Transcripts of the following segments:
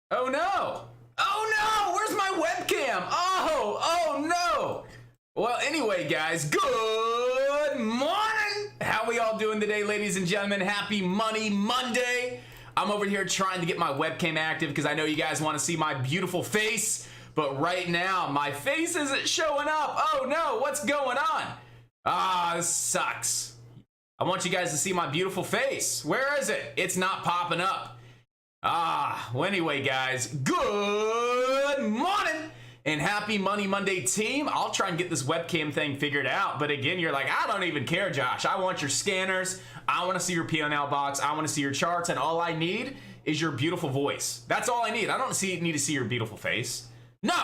Oh no! Oh no! Where's my webcam? Oh no! Well, anyway, guys, good morning! How we all doing today, ladies and gentlemen? Happy Money Monday! I'm over here trying to get my webcam active because I know you guys want to see my beautiful face, but right now, my face isn't showing up. Oh no, what's going on? This sucks. I want you guys to see my beautiful face. Where is it? It's not popping up. Well, anyway, guys, good morning and happy Money Monday, team. I'll try and get this webcam thing figured out, but again, you're like, I don't even care, Josh. I want your scanners. I want to see your P&L box. I want to see your charts, and all I need is your beautiful voice. That's all I need. I don't need to see your beautiful face. No,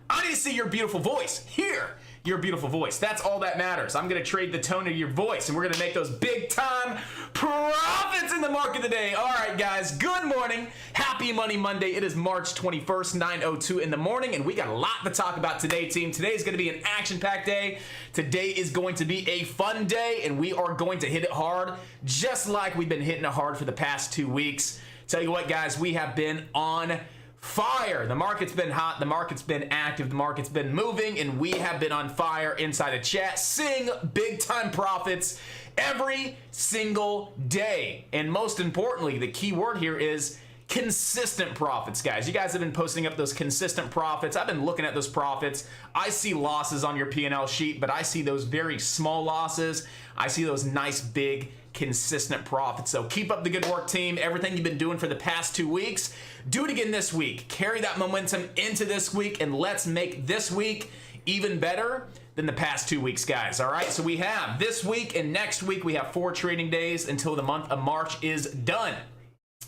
I need to see your beautiful voice. Hear your beautiful voice. That's all that matters. I'm going to trade the tone of your voice, and we're going to make those big time profits in the market today. All right, guys, good morning. Happy Money Monday. It is March 21st, 9:02 in the morning, and we got a lot to talk about today, team. Today is going to be an action-packed day. Today is going to be a fun day, and we are going to hit it hard, just like we've been hitting it hard for the past 2 weeks. Tell you what, guys, we have been on fire. The market's been hot, the market's been active, the market's been moving, and we have been on fire inside the chat, seeing big time profits every single day. And most importantly, the key word here is consistent profits, guys. You guys have been posting up those consistent profits. I've been looking at those profits. I see losses on your P&L sheet, but I see those very small losses. I see those nice big consistent profits. So keep up the good work, team. Everything you've been doing for the past 2 weeks, do it again this week. Carry that momentum into this week, and let's make this week even better than the past 2 weeks, guys. All right, so we have this week and next week, we have 4 trading days until the month of March is done.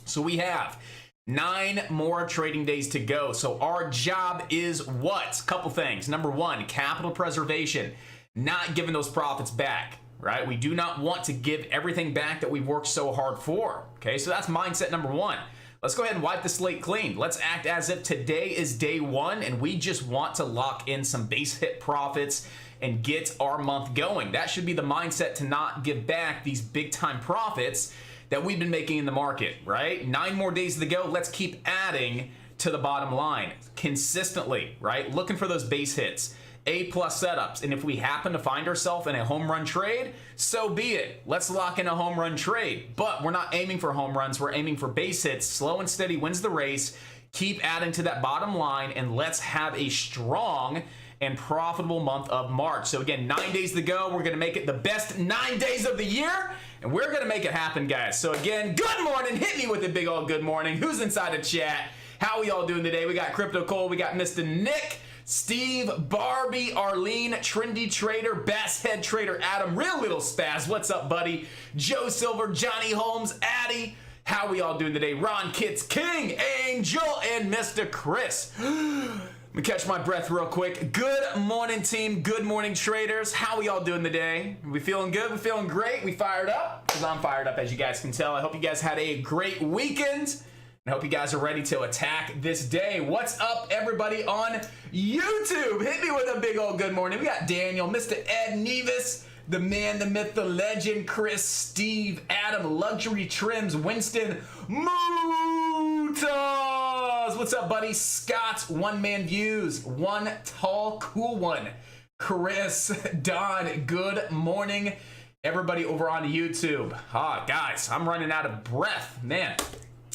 So we have 9 more trading days to go. So our job is what? Couple things. Number one, capital preservation, not giving those profits back. Right? We do not want to give everything back that we've worked so hard for. Okay, so that's mindset number one. Let's go ahead and wipe the slate clean. Let's act as if today is day one and we just want to lock in some base hit profits and get our month going. That should be the mindset, to not give back these big time profits that we've been making in the market, right? 9 more days to go. Let's keep adding to the bottom line consistently, right? Looking for those base hits. A+ setups, and if we happen to find ourselves in a home run trade, so be it. Let's lock in a home run trade, but we're not aiming for home runs. We're aiming for base hits. Slow and steady wins the race. Keep adding to that bottom line, and let's have a strong and profitable month of March. So again, 9 days to go. We're gonna make it the best 9 days of the year, and we're gonna make it happen, guys. So again, good morning. Hit me with a big old good morning. Who's inside the chat? How we all doing today? We got Crypto Cole, we got Mr. Nick, Steve, Barbie, Arlene, Trendy Trader, Bass Head Trader, Adam, Real Little Spaz, what's up, buddy? Joe Silver, Johnny Holmes, Addy, how we all doing today? Ron Kitts, King, Angel, and Mr. Chris. Let me catch my breath real quick. Good morning, team. Good morning, traders. How we all doing today? We feeling good? We feeling great? We fired up? Because I'm fired up, as you guys can tell. I hope you guys had a great weekend. I hope you guys are ready to attack this day. What's up, everybody on YouTube? Hit me with a big old good morning. We got Daniel, Mr. Ed Nevis, the man, the myth, the legend, Chris, Steve, Adam, Luxury Trims, Winston, Mutas. Buzz, what's up, buddy? Scott, One Man Views, One Tall Cool One, Chris, Don, good morning. Everybody over on YouTube. Guys, I'm running out of breath. Man,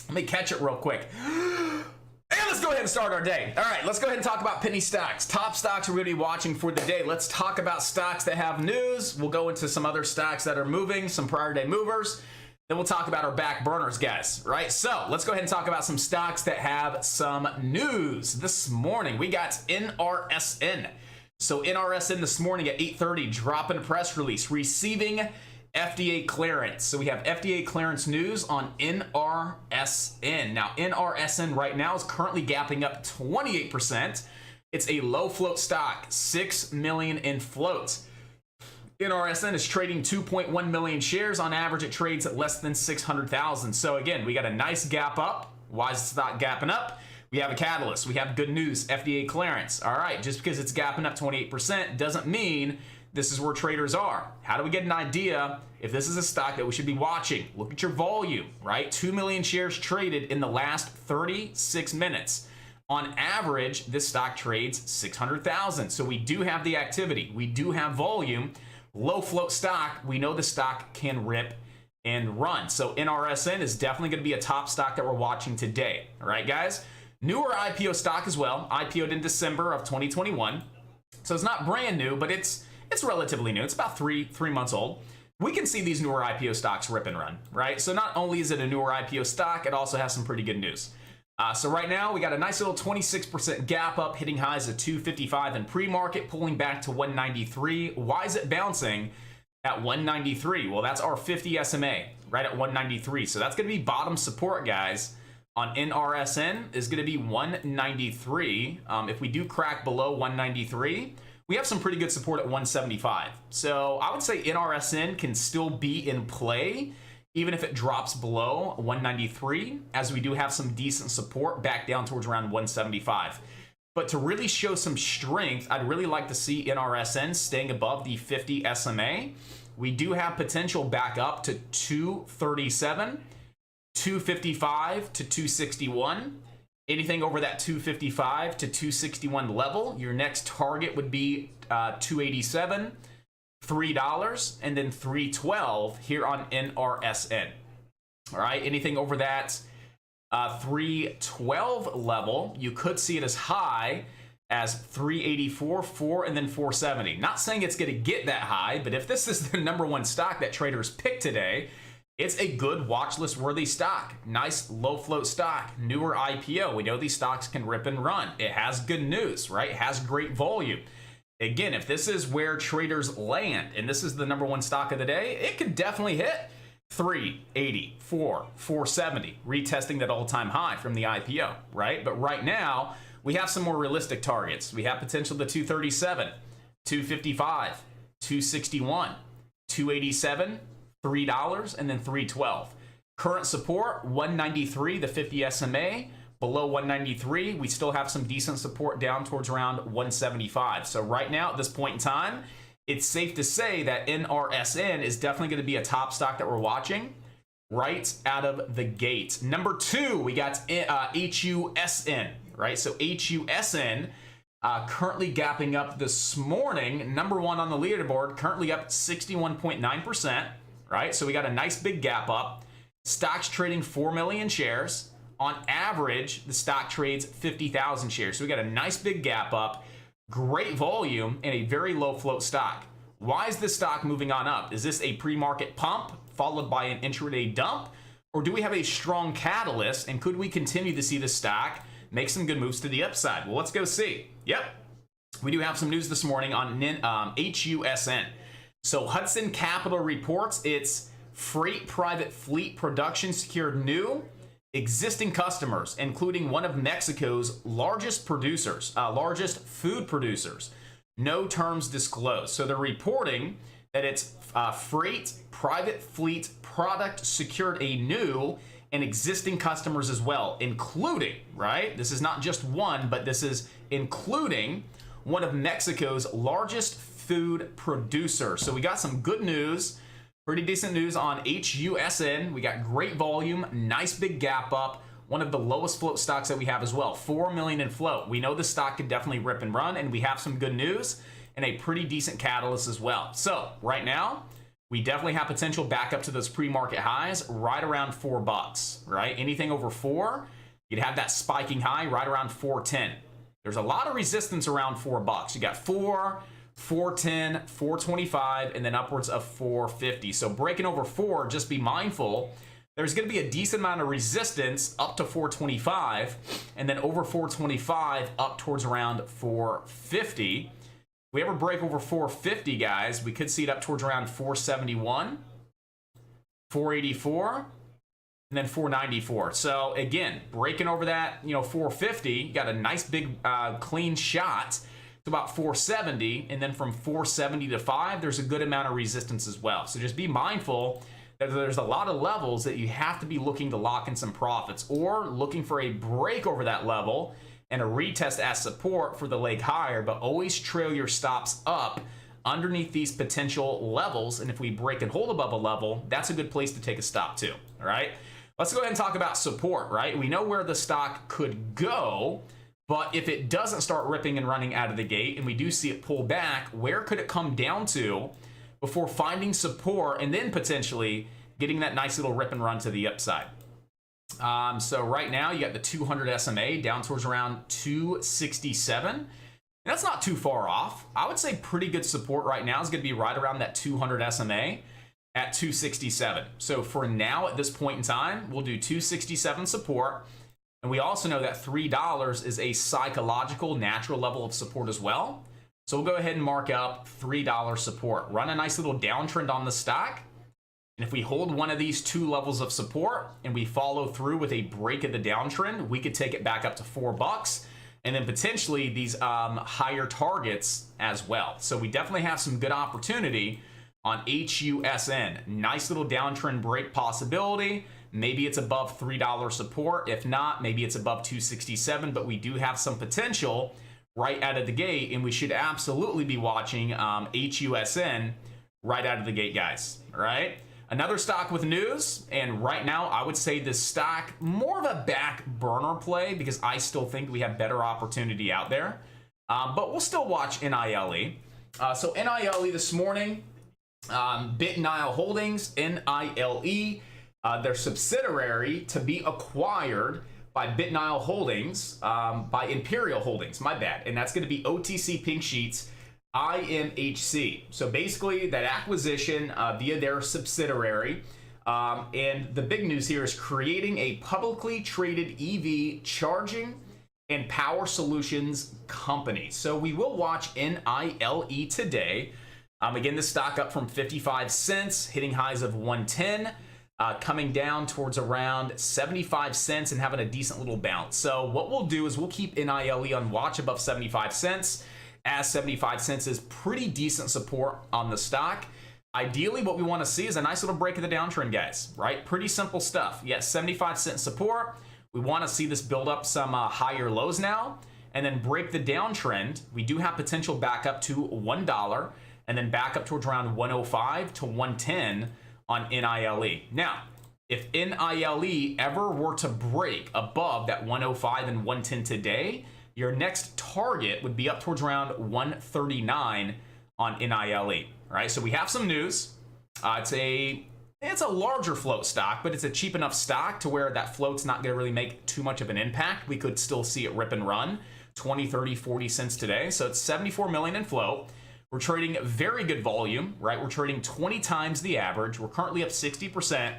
let me catch it real quick. And let's go ahead and start our day. All right, let's go ahead and talk about penny stocks. Top stocks we're going to be watching for the day. Let's talk about stocks that have news. We'll go into some other stocks that are moving, some prior day movers. Then we'll talk about our back burners, guys, right? So let's go ahead and talk about some stocks that have some news. This morning, we got NRSN. So NRSN this morning at 8:30, dropping a press release, receiving FDA clearance. So we have FDA clearance news on NRSN. Now, NRSN right now is currently gapping up 28%. It's a low float stock, 6 million in float. NRSN is trading 2.1 million shares. On average, it trades at less than 600,000. So again, we got a nice gap up. Why is the stock gapping up? We have a catalyst. We have good news, FDA clearance. All right, just because it's gapping up 28% doesn't mean this is where traders are. How do we get an idea if this is a stock that we should be watching? Look at your volume, right? 2 million shares traded in the last 36 minutes. On average, this stock trades 600,000. So we do have the activity. We do have volume. Low float stock, we know the stock can rip and run. So NRSN is definitely going to be a top stock that we're watching today. All right, guys? Newer IPO stock as well. IPO'd in December of 2021. So it's not brand new, but it's relatively new. It's about three months old. We can see these newer IPO stocks rip and run, right? So not only is it a newer IPO stock, it also has some pretty good news. So right now, we got a nice little 26% gap up, hitting highs of 255 in pre-market, pulling back to 193. Why is it bouncing at 193? Well, that's our 50 SMA, right at 193. So that's going to be bottom support, guys, on NRSN is going to be 193. If we do crack below 193, we have some pretty good support at 175. So I would say NRSN can still be in play, even if it drops below 193, as we do have some decent support back down towards around 175. But to really show some strength, I'd really like to see NRSN staying above the 50 SMA. We do have potential back up to 237, 255 to 261. Anything over that 255 to 261 level, your next target would be 287. $3 and then 312 here on NRSN. All right, anything over that 312 level, you could see it as high as 384, 4, and then 470. Not saying it's going to get that high, but if this is the number one stock that traders pick today, it's a good watch list worthy stock. Nice low float stock, newer IPO. We know these stocks can rip and run. It has good news, right? It has great volume. Again, if this is where traders land, and this is the number one stock of the day, it could definitely hit 380, 470, retesting that all-time high from the IPO, right? But right now, we have some more realistic targets. We have potential to 237, 255, 261, 287, $3, and then 312. Current support, 193, the 50 SMA. Below 193, we still have some decent support down towards around 175. So right now, at this point in time, it's safe to say that NRSN is definitely going to be a top stock that we're watching right out of the gate. Number two, we got HUSN, right? So HUSN currently gapping up this morning. Number one on the leaderboard, currently up 61.9%, right? So we got a nice big gap up. Stock's trading 4 million shares. On average, the stock trades 50,000 shares. So we got a nice big gap up, great volume, and a very low float stock. Why is this stock moving on up? Is this a pre-market pump followed by an intraday dump? Or do we have a strong catalyst, and could we continue to see the stock make some good moves to the upside? Well, let's go see. Yep, we do have some news this morning on HUSN. So Hudson Capital reports its freight private fleet production secured new existing customers, including one of Mexico's largest producers, largest food producers. No terms disclosed. So they're reporting that its freight private fleet product secured a new and existing customers as well, including, right? This is not just one, but this is including one of Mexico's largest food producers. So we got some good news. Pretty decent news on HUSN. We got great volume, nice big gap up, one of the lowest float stocks that we have as well, 4 million in float. We know the stock could definitely rip and run, and we have some good news and a pretty decent catalyst as well. So right now, we definitely have potential back up to those pre-market highs right around $4, right? Anything over 4, you'd have that spiking high right around 410. There's a lot of resistance around $4. You got 4, 410, 425, and then upwards of 450. So breaking over 4, just be mindful. There's going to be a decent amount of resistance up to 425, and then over 425 up towards around 450. If we ever break over 450, guys, we could see it up towards around 471, 484, and then 494. So again, breaking over that, 450, you got a nice big clean shot to about 470, and then from 470 to 5, there's a good amount of resistance as well. So just be mindful that there's a lot of levels that you have to be looking to lock in some profits, or looking for a break over that level and a retest as support for the leg higher, but always trail your stops up underneath these potential levels. And if we break and hold above a level, that's a good place to take a stop too. All right, let's go ahead and talk about support. Right, we know where the stock could go, but if it doesn't start ripping and running out of the gate and we do see it pull back, where could it come down to before finding support and then potentially getting that nice little rip and run to the upside? So right now you got the 200 SMA down towards around 267. And that's not too far off. I would say pretty good support right now is going to be right around that 200 SMA at 267. So for now, at this point in time, we'll do 267 support. And we also know that $3 is a psychological natural level of support as well. So we'll go ahead and mark up $3 support. Run a nice little downtrend on the stock. And if we hold one of these 2 levels of support and we follow through with a break of the downtrend, we could take it back up to $4 and then potentially these higher targets as well. So we definitely have some good opportunity on HUSN. Nice little downtrend break possibility. Maybe it's above $3 support. If not, maybe it's above 267, but we do have some potential right out of the gate, and we should absolutely be watching HUSN right out of the gate, guys. All right. Another stock with news, and right now I would say this stock more of a back burner play because I still think we have better opportunity out there, but we'll still watch NILE. So NILE this morning, NILE Holdings, NILE, their subsidiary to be acquired by NILE Holdings, by Imperial Holdings, my bad, and that's going to be OTC Pink Sheets, IMHC. So basically that acquisition via their subsidiary, and the big news here is creating a publicly traded EV charging and power solutions company. So we will watch NILE today. Again, the stock up from 55 cents, hitting highs of 110, coming down towards around 75 cents and having a decent little bounce. So what we'll do is we'll keep NILE on watch above 75 cents. As 75 cents is pretty decent support on the stock. Ideally, what we want to see is a nice little break of the downtrend, guys, right? Pretty simple stuff. Yes, 75 cent support. We want to see this build up some higher lows now and then break the downtrend. We do have potential back up to $1 and then back up towards around 105 to 110 on NILE. Now, if NILE ever were to break above that 105 and 110 today, your next target would be up towards around 139 on NILE. All right, so we have some news. It's a larger float stock, but it's a cheap enough stock to where that float's not going to really make too much of an impact. We could still see it rip and run 20, 30, 40 cents today. So it's 74 million in float. We're trading very good volume, right? We're trading 20 times the average. We're currently up 60%.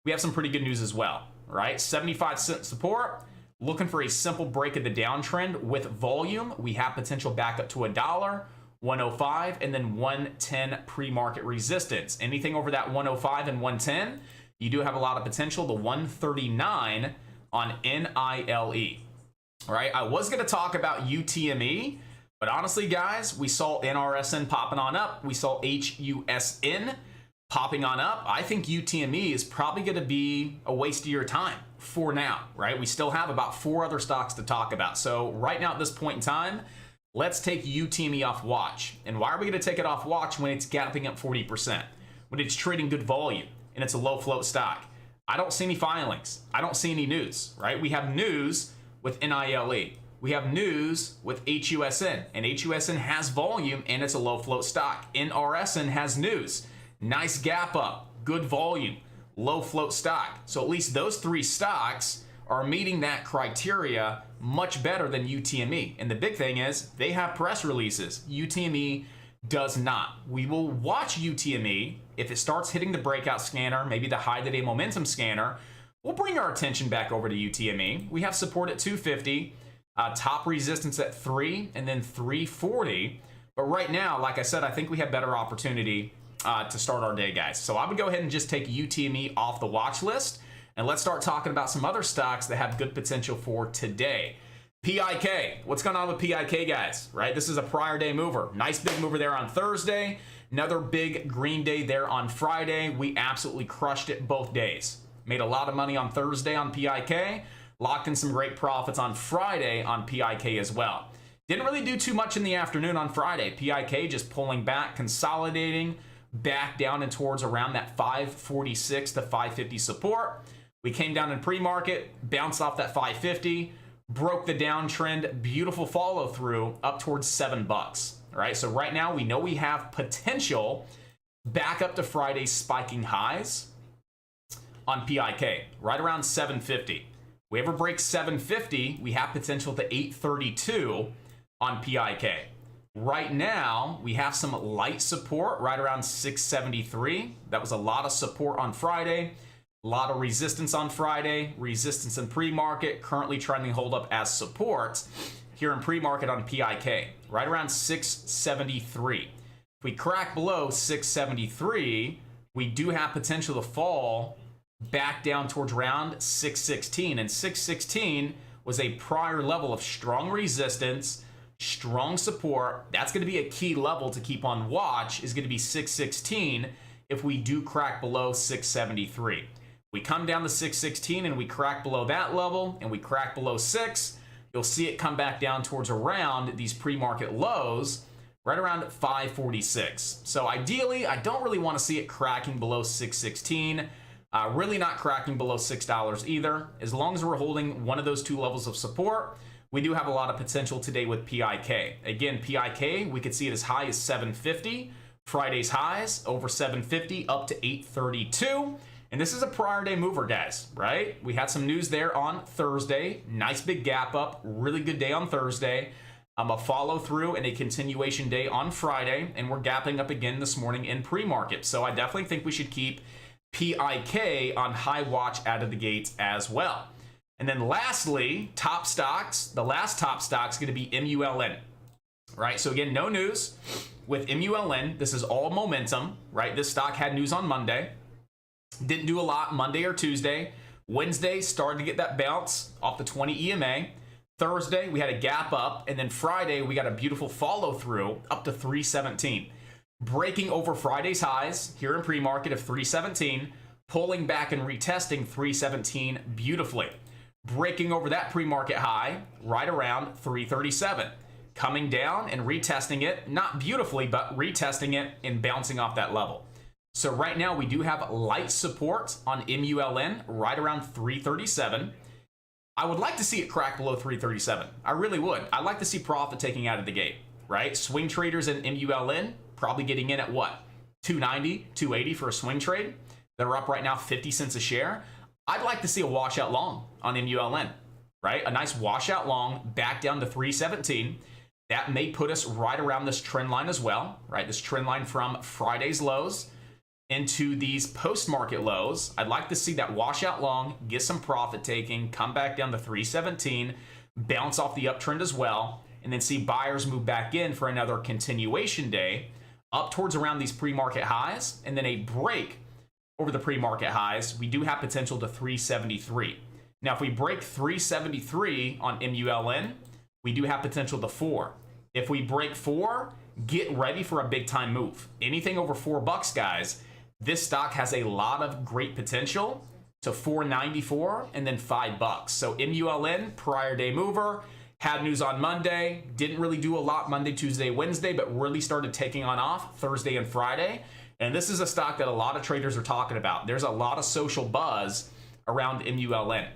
We have some pretty good news as well, right? 75 cent support. Looking for a simple break of the downtrend with volume. We have potential back up to $1, 105, and then 110 pre-market resistance. Anything over that 105 and 110, you do have a lot of potential. The 139 on NILE. All right, I was going to talk about UTME, but honestly, guys, we saw NRSN popping on up. We saw HUSN popping on up. I think UTME is probably going to be a waste of your time for now, right? We still have about 4 other stocks to talk about. So right now at this point in time, let's take UTME off watch. And why are we going to take it off watch when it's gapping up 40%, when it's trading good volume and it's a low float stock? I don't see any filings. I don't see any news, right? We have news with NILE. We have news with HUSN, and HUSN has volume and it's a low float stock. NRSN has news. Nice gap up, good volume, low float stock. So at least those three stocks are meeting that criteria much better than UTME. And the big thing is they have press releases. UTME does not. We will watch UTME. If it starts hitting the breakout scanner, maybe the high day momentum scanner, we'll bring our attention back over to UTME. We have support at 250, top resistance at 3, and then 340. But right now, like I said, I think we have better opportunity to start our day, guys. So I would go ahead and just take UTME off the watch list, and let's start talking about some other stocks that have good potential for today. PIK, what's going on with PIK, guys, right? This is a prior day mover. Nice big mover there on Thursday. Another big green day there on Friday. We absolutely crushed it both days. Made a lot of money on Thursday on PIK. Locked in some great profits on Friday on PIK as well. Didn't really do too much in the afternoon on Friday. PIK just pulling back, consolidating back down and towards around that 546 to 550 support. We came down in pre-market, bounced off that 550, broke the downtrend, beautiful follow through up towards $7. All right, so right now we know we have potential back up to Friday's spiking highs on PIK, right around 750. We ever break 750, we have potential to 832 on PIK. Right now, we have some light support right around 673. That was a lot of support on Friday. A lot of resistance on Friday, resistance in pre-market, currently trying to hold up as support here in pre-market on PIK, right around 673. If we crack below 673, we do have potential to fall back down towards around 616, and 616 was a prior level of strong resistance, strong support. That's going to be a key level to keep on watch, is going to be 616 if we do crack below 673. We come down to 616 and we crack below that level and we crack below 6, you'll see it come back down towards around these pre-market lows right around 546. So ideally, I don't really want to see it cracking below 616, really not cracking below $6 either. As long as we're holding one of those two levels of support, we do have a lot of potential today with PIK. Again, PIK, we could see it as high as 750. Friday's highs over 750 up to 832. And this is a prior day mover, guys, right? We had some news there on Thursday. Nice big gap up, really good day on Thursday. A follow through and a continuation day on Friday. And we're gapping up again this morning in pre-market. So I definitely think we should keep PIK on high watch out of the gates as well. And then lastly, top stocks. The last top stock is going to be MULN, right? So again, no news with MULN. This is all momentum, right? This stock had news on Monday. Didn't do a lot Monday or Tuesday. Wednesday started to get that bounce off the 20 EMA. Thursday, we had a gap up. And then Friday, we got a beautiful follow through up to 317. Breaking over Friday's highs here in pre-market of 317. Pulling back and retesting 317 beautifully. Breaking over that pre-market high right around 337. Coming down and retesting it, not beautifully, but retesting it and bouncing off that level. So right now we do have light support on MULN right around 337. I would like to see it crack below 337. I really would. I'd like to see profit taking out of the gate, right? Swing traders in MULN probably getting in at what? 290, 280 for a swing trade. They're up right now 50 cents a share. I'd like to see a washout long on MULN, right? A nice washout long back down to 317. That may put us right around this trend line as well, right? This trend line from Friday's lows into these post-market lows. I'd like to see that washout long, get some profit taking, come back down to 317, bounce off the uptrend as well, and then see buyers move back in for another continuation day up towards around these pre-market highs, and then a break over the pre-market highs. We do have potential to 373. Now, if we break 373 on MULN, we do have potential to 4. If we break 4, get ready for a big time move. Anything over $4, guys, this stock has a lot of great potential to $4.94 and then $5. So MULN, prior day mover, had news on Monday, didn't really do a lot Monday, Tuesday, Wednesday, but really started taking on off Thursday and Friday. And this is a stock that a lot of traders are talking about. There's a lot of social buzz around MULN.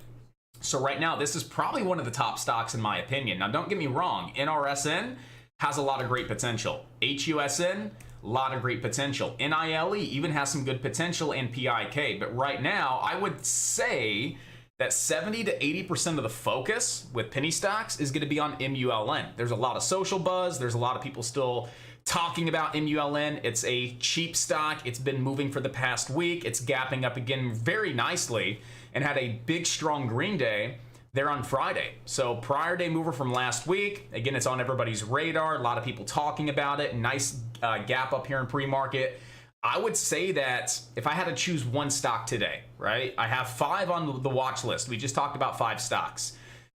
So right now, this is probably one of the top stocks in my opinion. Now, don't get me wrong, NRSN has a lot of great potential. HUSN, a lot of great potential. NILE even has some good potential in PIK. But right now, I would say that 70 to 80% of the focus with penny stocks is going to be on MULN. There's a lot of social buzz. There's a lot of people still talking about MULN. It's a cheap stock. It's been moving for the past week. It's gapping up again very nicely and had a big, strong green day there on Friday. So prior day mover from last week. Again, it's on everybody's radar. A lot of people talking about it. Nice gap up here in pre-market. I would say that if I had to choose one stock today, right? I have 5 on the watch list. We just talked about 5 stocks.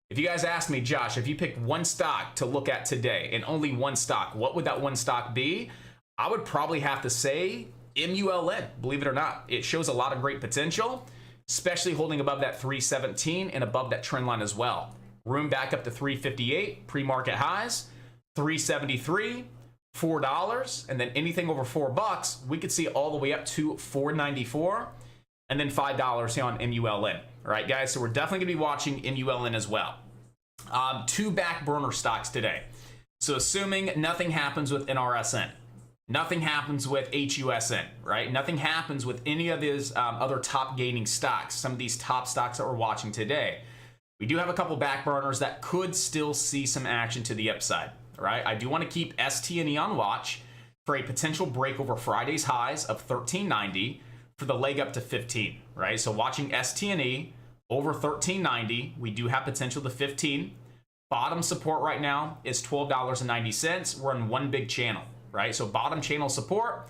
If you guys ask me, Josh, if you pick one stock to look at today and only one stock, what would that one stock be? I would probably have to say MULN, believe it or not. It shows a lot of great potential, especially holding above that 317 and above that trend line as well. Room back up to 358, pre-market highs, 373, $4, and then anything over $4, we could see all the way up to $4.94, and then $5 here on MULN. All right, guys, so we're definitely gonna be watching MULN as well. 2 back burner stocks today. So assuming nothing happens with NRSN, nothing happens with HUSN, right? Nothing happens with any of these other top gaining stocks, some of these top stocks that we're watching today. We do have a couple back burners that could still see some action to the upside. Right, I do want to keep ST&E on watch for a potential break over Friday's highs of 1390 for the leg up to 15. Right, so watching ST&E over 1390, we do have potential to 15. Bottom support right now is $12.90. We're in one big channel, right? So bottom channel support,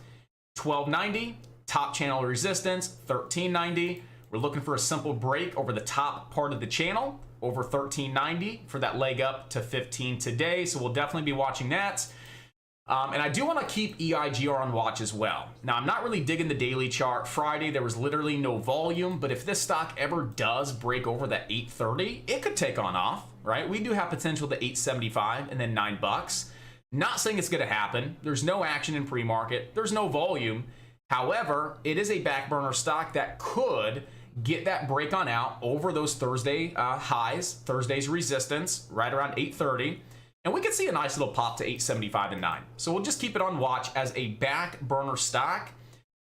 $12.90. Top channel resistance, $13.90. We're looking for a simple break over the top part of the channel, over $13.90 for that leg up to 15 today. So we'll definitely be watching that. And I do want to keep EIGR on watch as well. Now, I'm not really digging the daily chart. Friday, there was literally no volume, but if this stock ever does break over that 830, it could take on off, right? We do have potential to 875 and then $9. Not saying it's going to happen. There's no action in pre-market. There's no volume. However, it is a back burner stock that could get that break on out over those Thursday highs, Thursday's resistance, right around 830. And we could see a nice little pop to 875 and 9. So we'll just keep it on watch as a back burner stock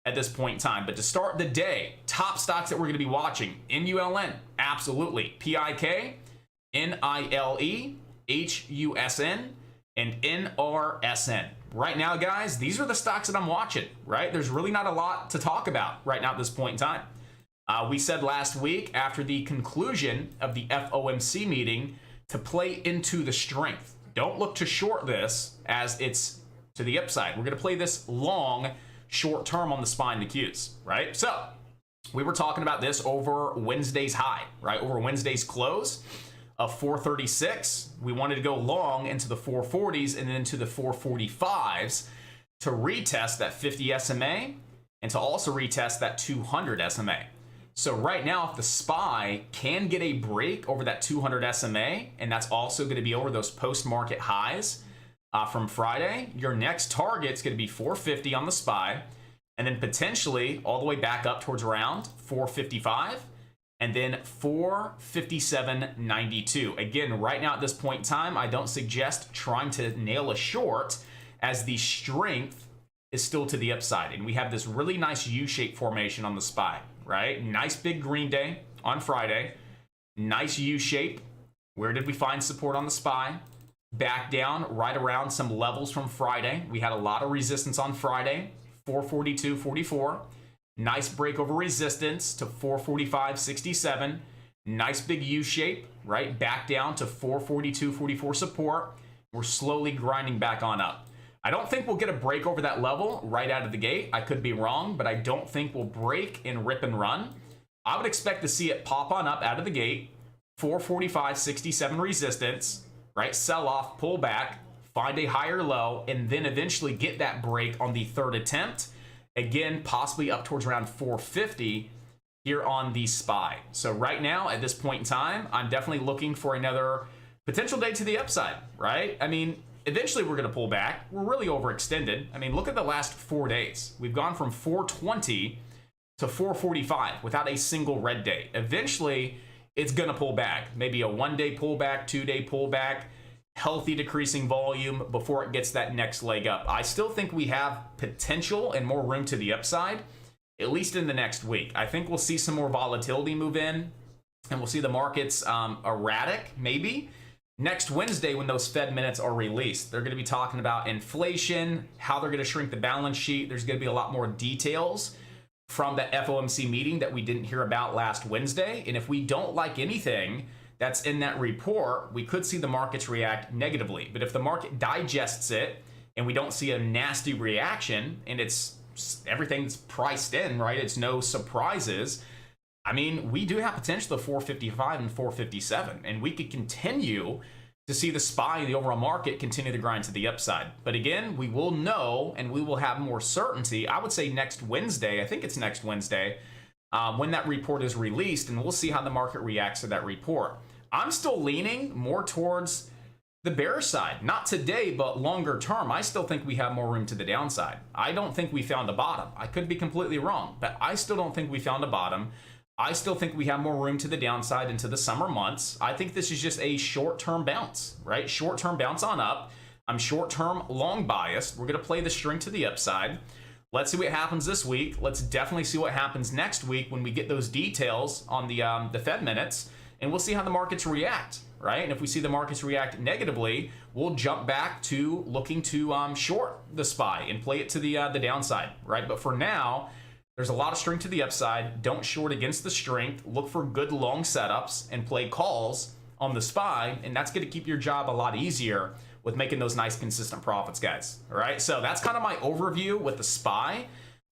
at this point in time. But to start the day, top stocks that we're going to be watching, MULN, absolutely. PIK, NILE, HUSN, and NRSN. Right now, guys, these are the stocks that I'm watching, right? There's really not a lot to talk about right now at this point in time. We said last week after the conclusion of the FOMC meeting to play into the strength. Don't look to short this as it's to the upside. We're going to play this long, short term on the SPY and the Qs, right? So we were talking about this over Wednesday's high, right? Over Wednesday's close of 436. We wanted to go long into the 440s and then into the 445s to retest that 50 SMA and to also retest that 200 SMA. So right now, if the SPY can get a break over that 200 SMA, and that's also going to be over those post-market highs from Friday, your next target is going to be 450 on the SPY, and then potentially all the way back up towards around 455, and then 457.92. Again, right now at this point in time, I don't suggest trying to nail a short as the strength is still to the upside. And we have this really nice U-shaped formation on the SPY. Right? Nice big green day on Friday. Nice U-shape. Where did we find support on the SPY? Back down right around some levels from Friday. We had a lot of resistance on Friday. 442.44. Nice break over resistance to 445.67. Nice big U-shape, right? Back down to 442.44 support. We're slowly grinding back on up. I don't think we'll get a break over that level right out of the gate. I could be wrong, but I don't think we'll break and rip and run. I would expect to see it pop on up out of the gate, 445.67 resistance, right? Sell off, pull back, find a higher low, and then eventually get that break on the third attempt. Again, possibly up towards around 450 here on the SPY. So right now, at this point in time, I'm definitely looking for another potential day to the upside, right? I mean, eventually we're going to pull back. We're really overextended. I mean, look at the last 4 days. We've gone from 420 to 445 without a single red day. Eventually, it's going to pull back. Maybe a 1-day pullback, 2-day pullback, healthy decreasing volume before it gets that next leg up. I still think we have potential and more room to the upside, at least in the next week. I think we'll see some more volatility move in, and we'll see the markets erratic, maybe. Next Wednesday, when those Fed minutes are released, they're going to be talking about inflation, how they're going to shrink the balance sheet. There's going to be a lot more details from the FOMC meeting that we didn't hear about last Wednesday. And if we don't like anything that's in that report, we could see the markets react negatively. But if the market digests it and we don't see a nasty reaction and it's everything's priced in, right? It's no surprises. I mean, we do have potential of 455 and 457, and we could continue to see the SPY and the overall market continue to grind to the upside. But again, we will know and we will have more certainty, I would say next Wednesday, I think it's next Wednesday, when that report is released, and we'll see how the market reacts to that report. I'm still leaning more towards the bearish side. Not today, but longer term. I still think we have more room to the downside. I don't think we found a bottom. I could be completely wrong, but I still don't think we found a bottom. I still think we have more room to the downside into the summer months. I think this is just a short-term bounce, right? Short-term bounce on up. I'm short-term long biased. We're going to play the string to the upside. Let's see what happens this week. Let's definitely see what happens next week when we get those details on the Fed minutes, and we'll see how the markets react, right? And if we see the markets react negatively, we'll jump back to looking to short the SPY and play it to the downside, right? But for now, there's a lot of strength to the upside. Don't short against the strength. Look for good long setups and play calls on the SPY, and that's going to keep your job a lot easier with making those nice consistent profits, guys. All right, so that's kind of my overview with the SPY.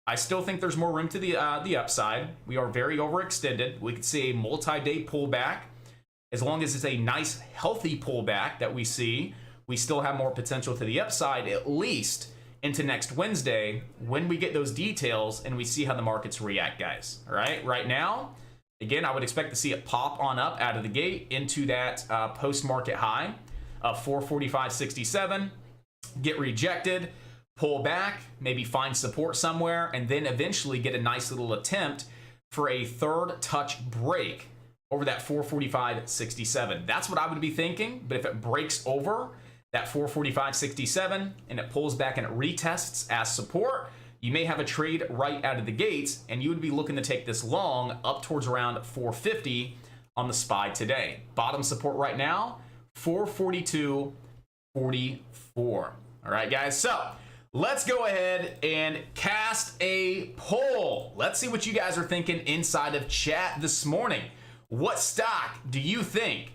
I still think there's more room to the upside. We are very overextended. We could see a multi-day pullback. As long as it's a nice, healthy pullback that we see, we still have more potential to the upside, at least into next Wednesday when we get those details and we see how the markets react, guys. All right, right now, again, I would expect to see it pop on up out of the gate into that post-market high of 445.67, get rejected, pull back, maybe find support somewhere, and then eventually get a nice little attempt for a third touch break over that 445.67. That's what I would be thinking. But if it breaks over that 445.67 and it pulls back and it retests as support, you may have a trade right out of the gates, and you would be looking to take this long up towards around 450 on the SPY today. Bottom support right now, 442.44. All right, guys, so let's go ahead and cast a poll. Let's see what you guys are thinking inside of chat this morning. What stock do you think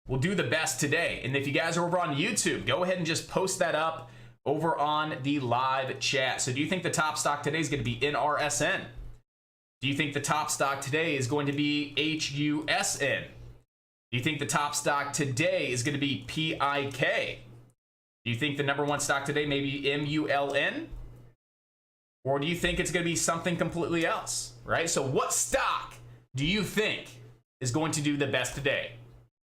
will do the best today? And if you guys are over on YouTube, go ahead and just post that up over on the live chat. So do you think the top stock today is going to be NRSN? Do you think the top stock today is going to be HUSN? Do you think the top stock today is going to be PIK? Do you think the number one stock today may be MULN? Or do you think it's going to be something completely else, right? So what stock do you think is going to do the best today?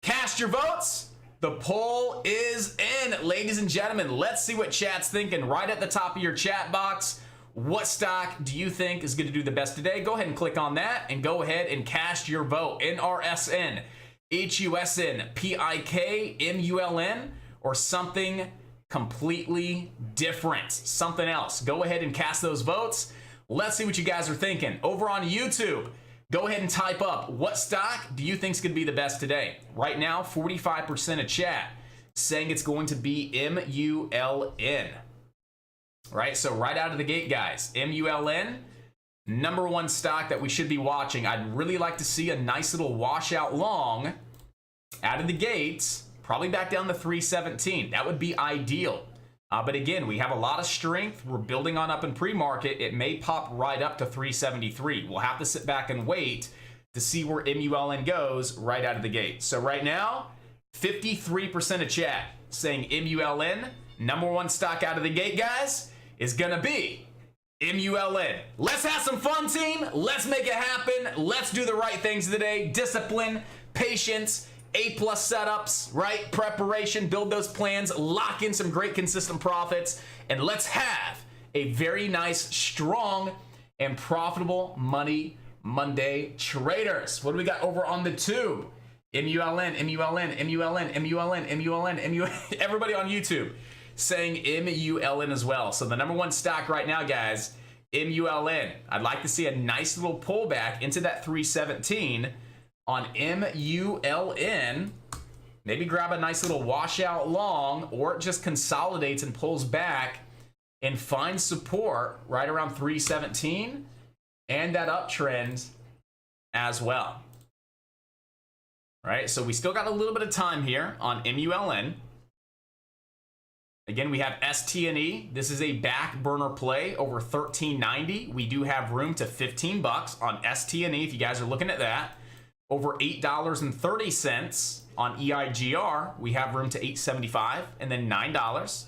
Cast your votes. The poll is in, ladies and gentlemen. Let's see what chat's thinking right at the top of your chat box. What stock do you think is going to do the best today? Go ahead and click on that and go ahead and cast your vote. NRSN, HUSN, PIK, MULN, or something completely different, something else. Go ahead and cast those votes. Let's see what you guys are thinking. Over on YouTube, go ahead and type up, what stock do you think is going to be the best today? Right now, 45% of chat saying it's going to be MULN. Right, so right out of the gate, guys, MULN, number one stock that we should be watching. I'd really like to see a nice little washout long out of the gates, probably back down to 317. That would be ideal. But again, we have a lot of strength. We're building on up in pre-market. It may pop right up to 373. We'll have to sit back and wait to see where MULN goes right out of the gate. So right now, 53% of chat saying MULN, number one stock out of the gate, guys, is gonna be MULN. Let's have some fun, team. Let's make it happen. Let's do the right things today. Discipline, patience, A+ setups, right? Preparation, build those plans, lock in some great consistent profits, and let's have a very nice, strong, and profitable money Monday traders. What do we got over on the tube? MULN, MULN, MULN, MULN, MULN, MULN. Everybody on YouTube saying MULN as well. So the number one stock right now, guys, MULN. I'd like to see a nice little pullback into that 317 on MULN. Maybe grab a nice little washout long, or it just consolidates and pulls back and finds support right around 317 and that uptrend as well. Right, so we still got a little bit of time here on MULN. Again, we have STNE. This is a back burner play over 1390. We do have room to 15 bucks on STNE if you guys are looking at that. Over $8.30 on EIGR. We have room to $8.75 and then $9.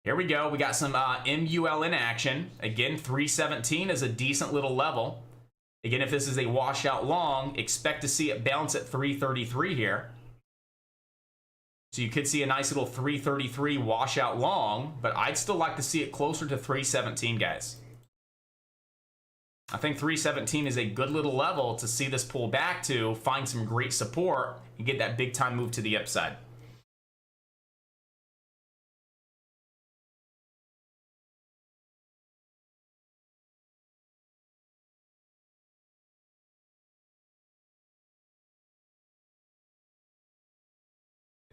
Here we go. We got some MULN action. Again, 317 is a decent little level. Again, if this is a washout long, expect to see it bounce at 333 here. So you could see a nice little 333 washout long, but I'd still like to see it closer to 317, guys. I think 317 is a good little level to see this pull back to, find some great support, and get that big time move to the upside.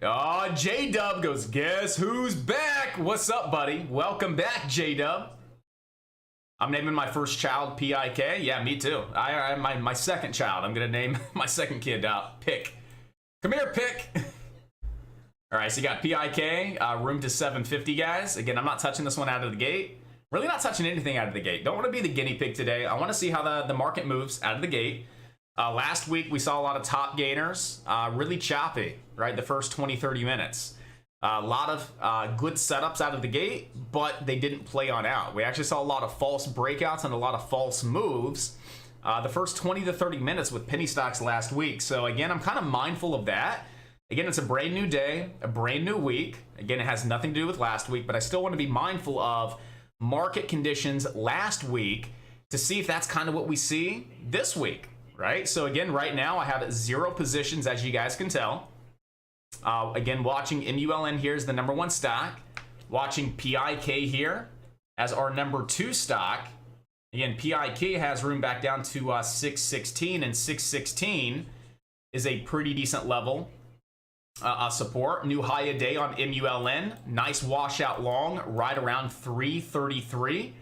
Oh, J-Dub goes, guess who's back? What's up, buddy? Welcome back, J-Dub. I'm naming my first child PIK. Yeah, me too. My second child. I'm going to name my second kid Pick. Come here, Pick. All right, so you got PIK, room to 750, guys. Again, I'm not touching this one out of the gate. Really not touching anything out of the gate. Don't want to be the guinea pig today. I want to see how the market moves out of the gate. Last week, we saw a lot of top gainers, really choppy, right? The first 20-30 minutes. A lot of good setups out of the gate, but they didn't play on out. We actually saw a lot of false breakouts and a lot of false moves the first 20 to 30 minutes with penny stocks last week. So again, I'm kind of mindful of that. Again, it's a brand new day, a brand new week. Again, it has nothing to do with last week, but I still want to be mindful of market conditions last week to see if that's kind of what we see this week. Right? So again, right now I have 0 positions, as you guys can tell. Again, watching MULN here is the number 1 stock. Watching PIK here as our number 2 stock. Again, PIK has room back down to 616, and 616 is a pretty decent level support. New high a day on MULN. Nice washout long right around 333.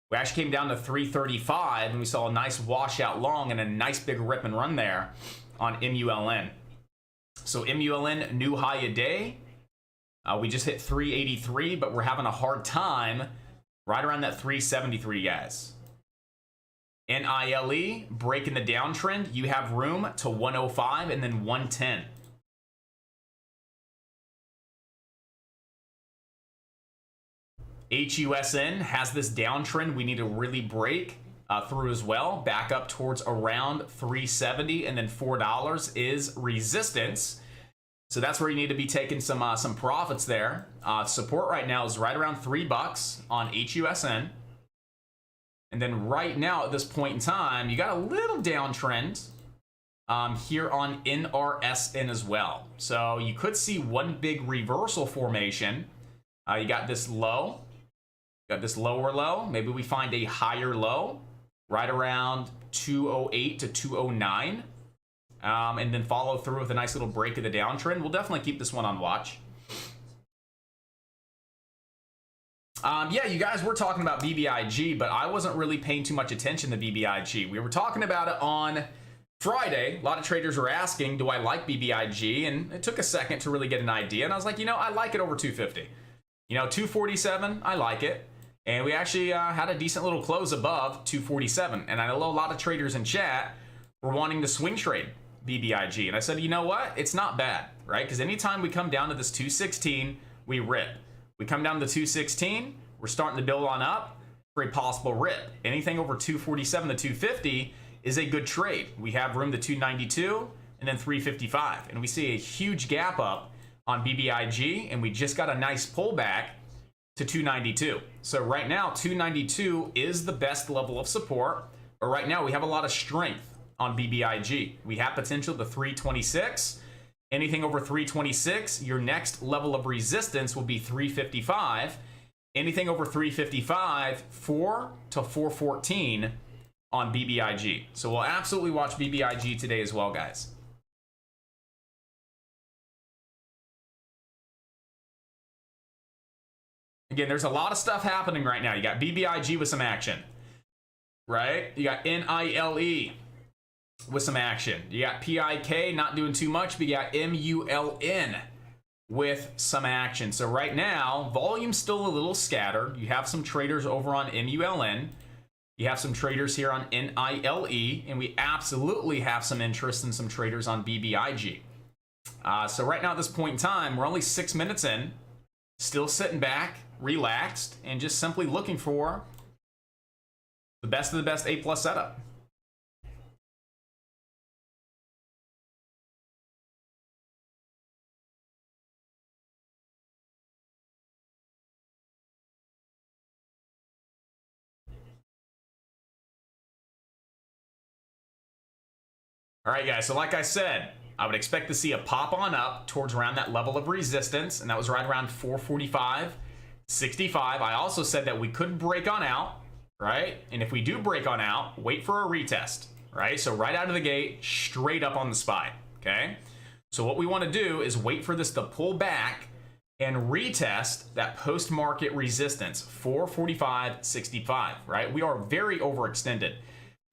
We actually came down to 335, and we saw a nice washout long and a nice big rip and run there on MULN. So MULN, new high a day. We just hit 383, but we're having a hard time right around that 373, guys. NILE, breaking the downtrend. You have room to 105 and then 110. HUSN has this downtrend we need to really break through as well, back up towards around 370, and then $4 is resistance. So that's where you need to be taking some profits there. Support right now is right around $3 on HUSN. And then right now at this point in time, you got a little downtrend here on NRSN as well. So you could see one big reversal formation. You got this low. Got this lower low. Maybe we find a higher low right around 208 to 209, and then follow through with a nice little break of the downtrend. We'll definitely keep this one on watch. Yeah, you guys were talking about BBIG, but I wasn't really paying too much attention to BBIG. We were talking about it on Friday. A lot of traders were asking, do I like BBIG? And it took a second to really get an idea. And I was like, I like it over 250. 247, I like it. And we actually had a decent little close above 247. And I know a lot of traders in chat were wanting to swing trade BBIG. And I said, you know what? It's not bad, right? Because anytime we come down to this 216, we rip. We come down to 216, we're starting to build on up for a possible rip. Anything over 247 to 250 is a good trade. We have room to 292 and then 355. And we see a huge gap up on BBIG, and we just got a nice pullback to 292. So right now, 292 is the best level of support. But right now, we have a lot of strength on BBIG. We have potential to 326. Anything over 326, your next level of resistance will be 355. Anything over 355, 4 to 414 on BBIG. So we'll absolutely watch BBIG today as well, guys. Again, there's a lot of stuff happening right now. You got BBIG with some action, right? You got NILE with some action. You got PIK not doing too much, but you got MULN with some action. So right now, volume's still a little scattered. You have some traders over on MULN. You have some traders here on NILE, and we absolutely have some interest in some traders on BBIG. So right now at this point in time, we're only 6 minutes in, still sitting back, relaxed, and just simply looking for the best of the best A+ setup. All right, guys, so like I said, I would expect to see a pop on up towards around that level of resistance, and that was right around 445.65. I also said that we could break on out, right? And if we do break on out, wait for a retest, right? So right out of the gate, straight up on the SPY, okay? So what we want to do is wait for this to pull back and retest that post-market resistance, 445.65, right? We are very overextended.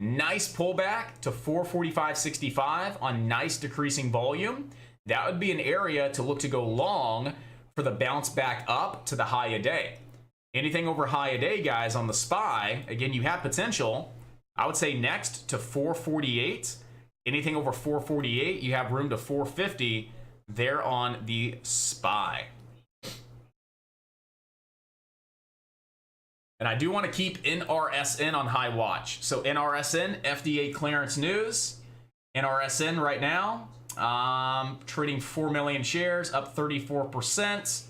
Nice pullback to 445.65 on nice decreasing volume. That would be an area to look to go long for the bounce back up to the high a day. Anything over high a day, guys, on the SPY, again, you have potential. I would say next to 448. Anything over 448, you have room to 450 there on the SPY. And I do want to keep NRSN on high watch. So NRSN, FDA clearance news. NRSN right now, trading 4 million shares, up 34%.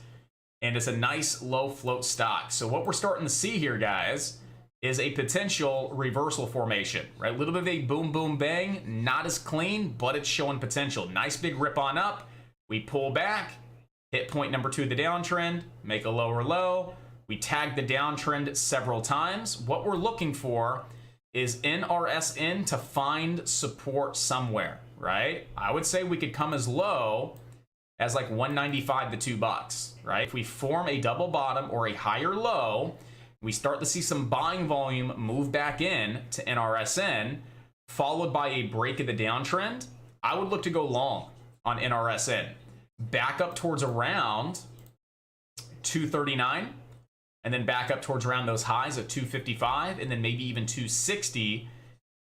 And it's a nice low float stock. So what we're starting to see here, guys, is a potential reversal formation, right? A little bit of a boom, boom, bang. Not as clean, but it's showing potential. Nice big rip on up. We pull back, hit point number 2 of the downtrend, make a lower low. We tagged the downtrend several times. What we're looking for is NRSN to find support somewhere, right? I would say we could come as low as like 195 to $2, right? If we form a double bottom or a higher low, we start to see some buying volume move back in to NRSN, followed by a break of the downtrend. I would look to go long on NRSN. Back up towards around 239. And then back up towards around those highs of 255 and then maybe even 260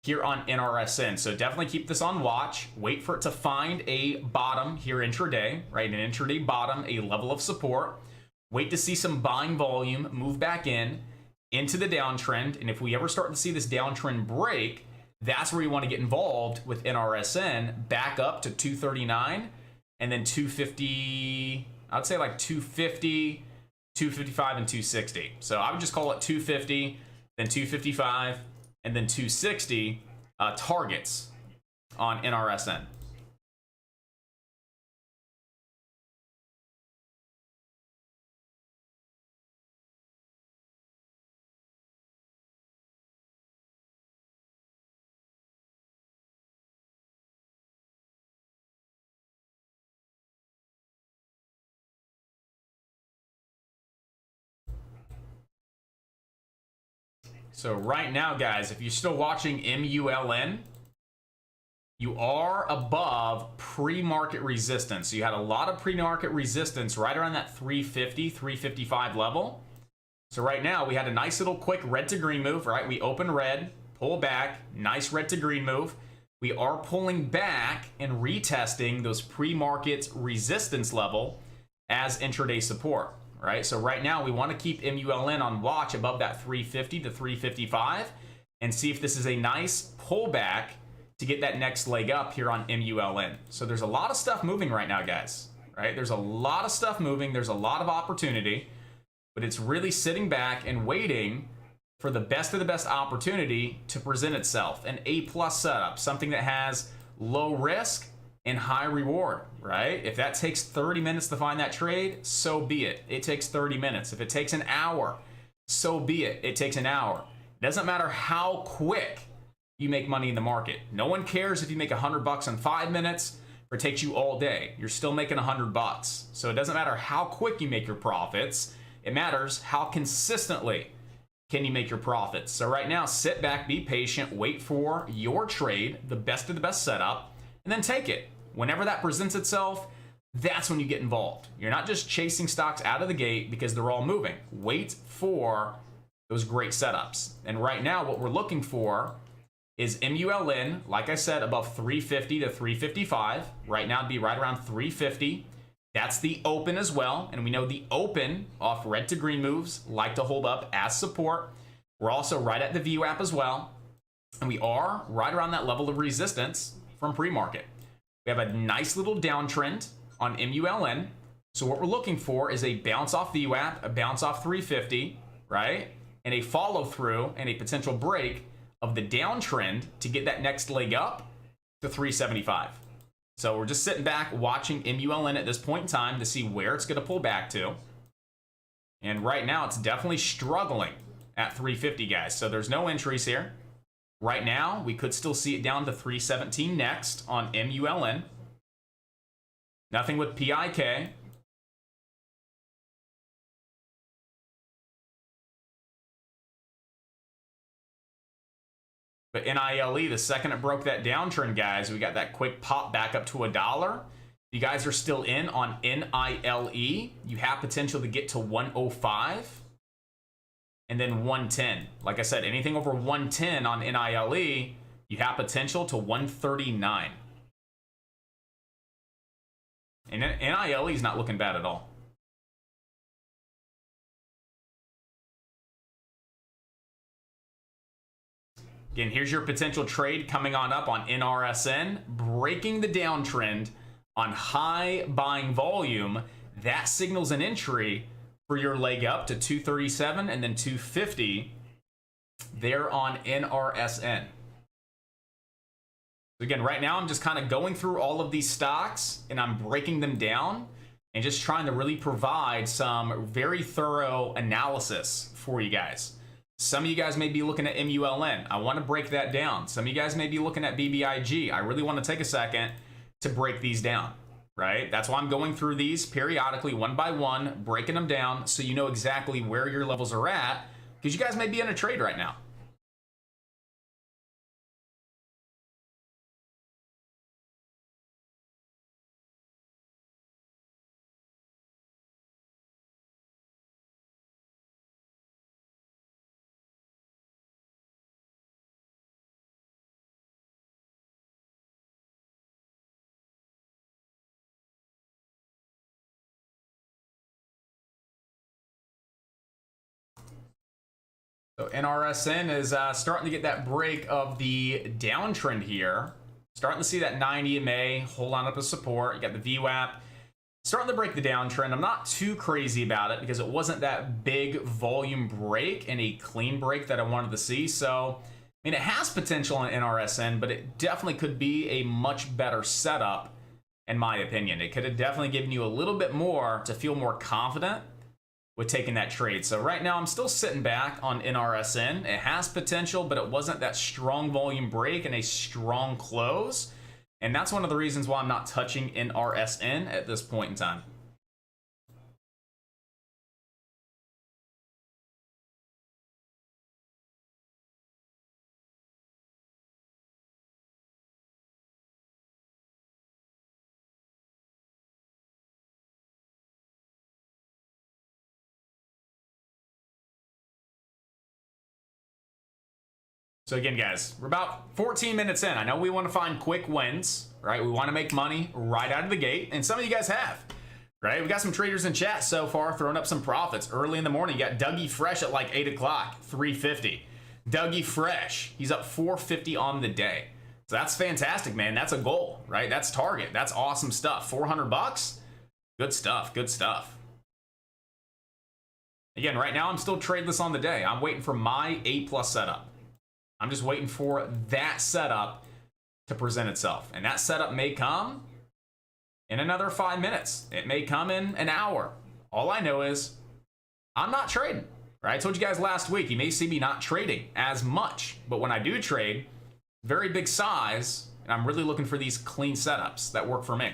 here on NRSN. So definitely keep this on watch. Wait for it to find a bottom here intraday, right? An intraday bottom, a level of support. Wait to see some buying volume move back into the downtrend. And if we ever start to see this downtrend break, that's where you want to get involved with NRSN back up to 239 and then 250, I'd say like 250, 255 and 260. So I would just call it 250, then 255, and then 260 targets on NRSN. So right now, guys, if you're still watching MULN, you are above pre-market resistance. So you had a lot of pre-market resistance right around that 350, 355 level. So right now, we had a nice little quick red to green move, right? We open red, pull back, nice red to green move. We are pulling back and retesting those pre-market resistance level as intraday support. Right, so right now we want to keep MULN on watch above that 350 to 355 and see if this is a nice pullback to get that next leg up here on MULN. So there's a lot of stuff moving right now, guys. Right, there's a lot of stuff moving. There's a lot of opportunity. but it's really sitting back and waiting for the best of the best opportunity to present itself. An A+ setup, something that has low risk and high reward, right? If that takes 30 minutes to find that trade, so be it. It takes 30 minutes. If it takes an hour, so be it. It takes an hour. It doesn't matter how quick you make money in the market. No one cares if you make $100 in 5 minutes or it takes you all day. You're still making $100. So it doesn't matter how quick you make your profits. It matters how consistently can you make your profits. So right now, sit back, be patient, wait for your trade, the best of the best setup, and then take it. Whenever that presents itself, that's when you get involved. You're not just chasing stocks out of the gate because they're all moving. Wait for those great setups. And right now, what we're looking for is MULN, like I said, above 350 to 355. Right now, it'd be right around 350. That's the open as well. And we know the open off red to green moves like to hold up as support. We're also right at the VWAP as well. And we are right around that level of resistance from pre-market. We have a nice little downtrend on MULN. So what we're looking for is a bounce off VWAP, a bounce off 350, right? And a follow through and a potential break of the downtrend to get that next leg up to 375. So we're just sitting back watching MULN at this point in time to see where it's going to pull back to. And right now it's definitely struggling at 350, guys. So there's no entries here. Right now, we could still see it down to 317 next on MULN. Nothing with PIK. But NILE, the second it broke that downtrend, guys, we got that quick pop back up to $1. You guys are still in on NILE. You have potential to get to 105 and then 110. Like I said, anything over 110 on NILE, you have potential to 139. And NILE is not looking bad at all. Again, here's your potential trade coming on up on NRSN, breaking the downtrend on high buying volume. That signals an entry for your leg up to 237 and then 250 there on NRSN. Again, right now I'm just kind of going through all of these stocks and I'm breaking them down and just trying to really provide some very thorough analysis for you guys. Some of you guys may be looking at MULN. I want to break that down. Some of you guys may be looking at BBIG. I really want to take a second to break these down, right? That's why I'm going through these periodically, one by one, breaking them down so you know exactly where your levels are at, because you guys may be in a trade right now. So NRSN is starting to get that break of the downtrend here. Starting to see that 9 EMA hold on up as support. You got the VWAP. Starting to break the downtrend. I'm not too crazy about it because it wasn't that big volume break and a clean break that I wanted to see. So, I mean, it has potential in NRSN, but it definitely could be a much better setup, in my opinion. It could have definitely given you a little bit more to feel more confident with taking that trade. So right now I'm still sitting back on NRSN. It has potential, but it wasn't that strong volume break and a strong close. And that's one of the reasons why I'm not touching NRSN at this point in time. So again, guys, we're about 14 minutes in. I know we want to find quick wins, right? We want to make money right out of the gate, and some of you guys have, right? We got some traders in chat so far throwing up some profits early in the morning. You got Dougie Fresh at like 8 o'clock, 350. Dougie Fresh, he's up 450 on the day. So that's fantastic, man. That's a goal, right? That's target. That's awesome stuff. 400 bucks. Good stuff. Good stuff. Again, right now I'm still tradeless on the day. I'm waiting for my A+ setup. I'm just waiting for that setup to present itself. And that setup may come in another 5 minutes. It may come in an hour. All I know is I'm not trading. Right? I told you guys last week, you may see me not trading as much. But when I do trade, very big size, and I'm really looking for these clean setups that work for me.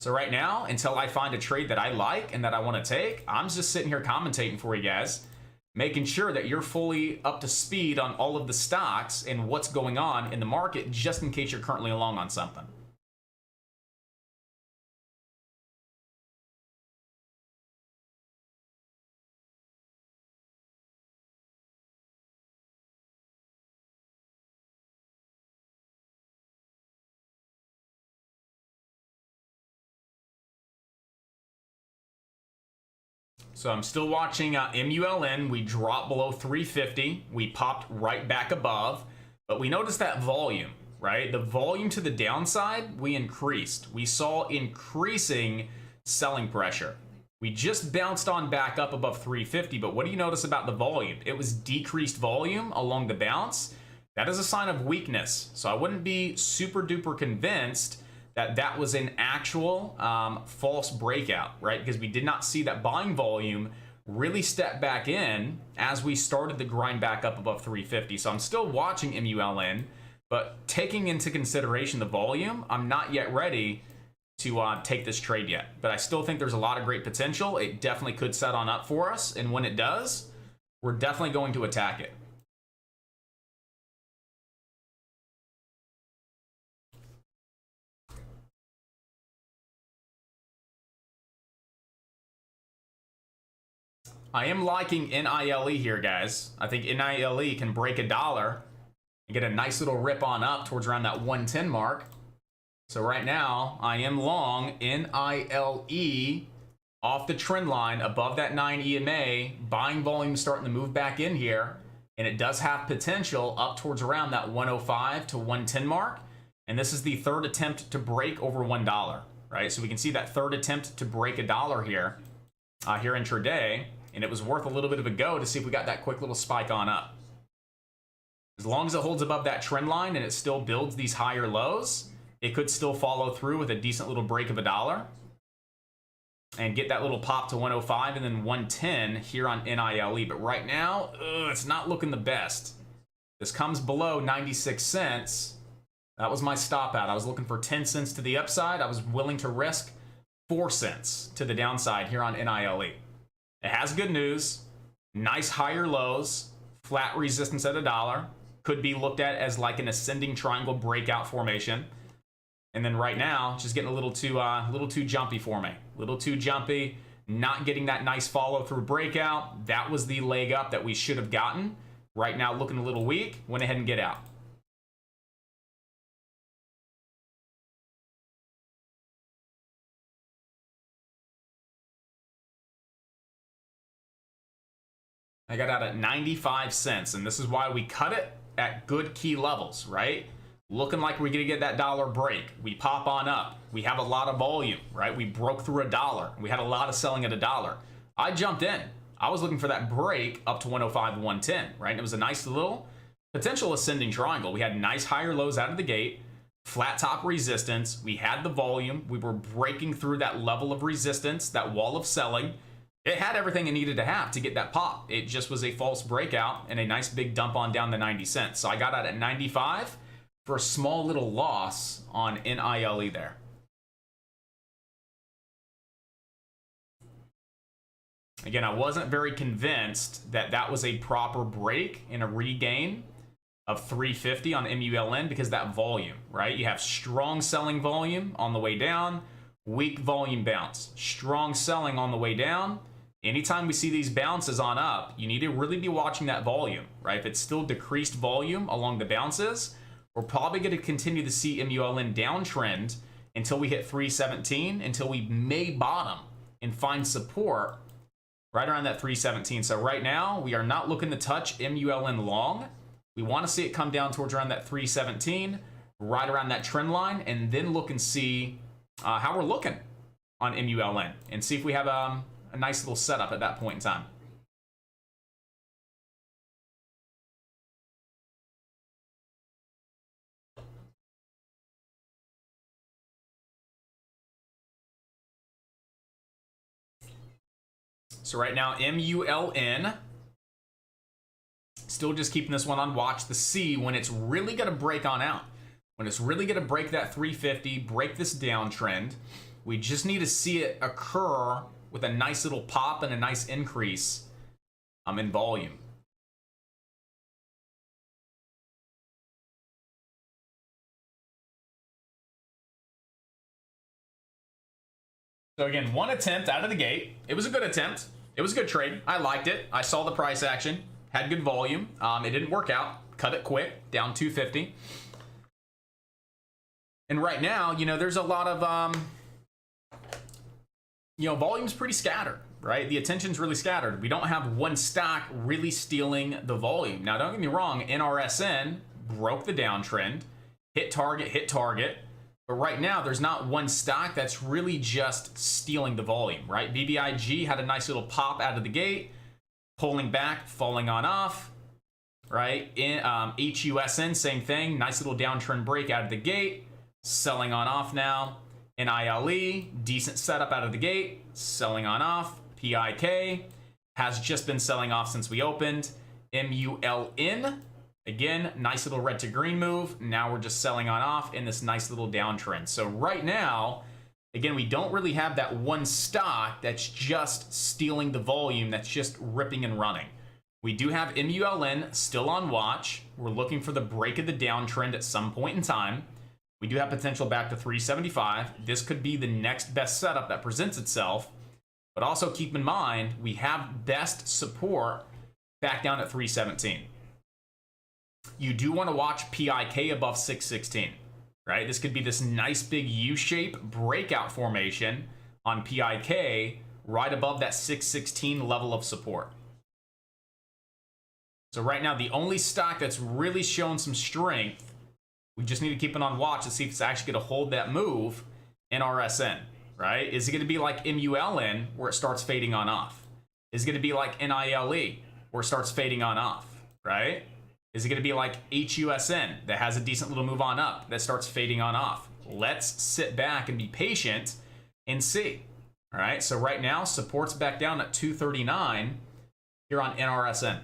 So right now, until I find a trade that I like and that I want to take, I'm just sitting here commentating for you guys, making sure that you're fully up to speed on all of the stocks and what's going on in the market, just in case you're currently along on something. So I'm still watching MULN. We dropped below 350. We popped right back above, but we noticed that volume, right? The volume to the downside, we increased. We saw increasing selling pressure. We just bounced on back up above 350, but what do you notice about the volume? It was decreased volume along the bounce. That is a sign of weakness. So I wouldn't be super duper convinced that that was an actual false breakout, right? Because we did not see that buying volume really step back in as we started the grind back up above 350. So I'm still watching MULN, but taking into consideration the volume, I'm not yet ready to take this trade yet. But I still think there's a lot of great potential. It definitely could set on up for us. And when it does, we're definitely going to attack it. I am liking NILE here, guys. I think NILE can break $1 and get a nice little rip on up towards around that 110 mark. So right now, I am long NILE off the trend line above that 9 EMA. Buying volume starting to move back in here, and it does have potential up towards around that 105 to 110 mark. And this is the third attempt to break over $1, right? So we can see that third attempt to break $1 here, here intraday. And it was worth a little bit of a go to see if we got that quick little spike on up. As long as it holds above that trend line and it still builds these higher lows, it could still follow through with a decent little break of $1 and get that little pop to 105 and then 110 here on NILE. But right now, it's not looking the best. This comes below 96 cents. That was my stop out. I was looking for 10 cents to the upside. I was willing to risk 4 cents to the downside here on NILE. It has good news, nice higher lows, flat resistance at $1, could be looked at as like an ascending triangle breakout formation. And then right now, just getting a little too jumpy for me. A little too jumpy, not getting that nice follow through breakout. That was the leg up that we should have gotten. Right now, looking a little weak, went ahead and get out. I got out at 95 cents, and this is why we cut it at good key levels, right? Looking like we're gonna get that dollar break. We pop on up. We have a lot of volume, right? We broke through $1. We had a lot of selling at $1. I jumped in. I was looking for that break up to 105 to 110, right? And it was a nice little potential ascending triangle. We had nice higher lows out of the gate, flat top resistance. We had the volume. We were breaking through that level of resistance, that wall of selling. It had everything it needed to have to get that pop. It just was a false breakout and a nice big dump on down to 90 cents. So I got out at 95 for a small little loss on NILE there. Again, I wasn't very convinced that that was a proper break and a regain of 350 on MULN because that volume, right? You have strong selling volume on the way down, weak volume bounce, strong selling on the way down. Anytime we see these bounces on up, you need to really be watching that volume, right? If it's still decreased volume along the bounces, we're probably going to continue to see MULN downtrend until we hit 317, until we may bottom and find support right around that 317. So right now, we are not looking to touch MULN long. We want to see it come down towards around that 317, right around that trend line, and then look and see how we're looking on MULN and see if we have a nice little setup at that point in time. So right now, MULN, still just keeping this one on watch to see when it's really going to break on out. When it's really going to break that 350, break this downtrend. We just need to see it occur with a nice little pop and a nice increase in volume. So again, one attempt out of the gate. It was a good attempt. It was a good trade. I liked it. I saw the price action. Had good volume. It didn't work out. Cut it quick. Down 250. And right now, you know, there's a lot of, you know, volume's pretty scattered, right? The attention's really scattered. We don't have one stock really stealing the volume. Now, don't get me wrong. NRSN broke the downtrend. Hit target, hit target. But right now, there's not one stock that's really just stealing the volume, right? BBIG had a nice little pop out of the gate, pulling back, falling on off, right? In HUSN, same thing. Nice little downtrend break out of the gate, selling on off now. NILE, decent setup out of the gate, selling on off. PIK has just been selling off since we opened. MULN, again, nice little red to green move. Now we're just selling on off in this nice little downtrend. So right now, again, we don't really have that one stock that's just stealing the volume, that's just ripping and running. We do have MULN still on watch. We're looking for the break of the downtrend at some point in time. We do have potential back to 375. This could be the next best setup that presents itself. But also keep in mind, we have best support back down at 317. You do want to watch PIK above 616, right? This could be this nice big U-shape breakout formation on PIK right above that 616 level of support. So right now, the only stock that's really shown some strength, we just need to keep it on watch to see if it's actually going to hold that move. NRSN, right? Is it going to be like MULN where it starts fading on off? Is it going to be like NILE where it starts fading on off, right? Is it going to be like HUSN that has a decent little move on up that starts fading on off? Let's sit back and be patient and see. All right, so right now, support's back down at 239 here on NRSN.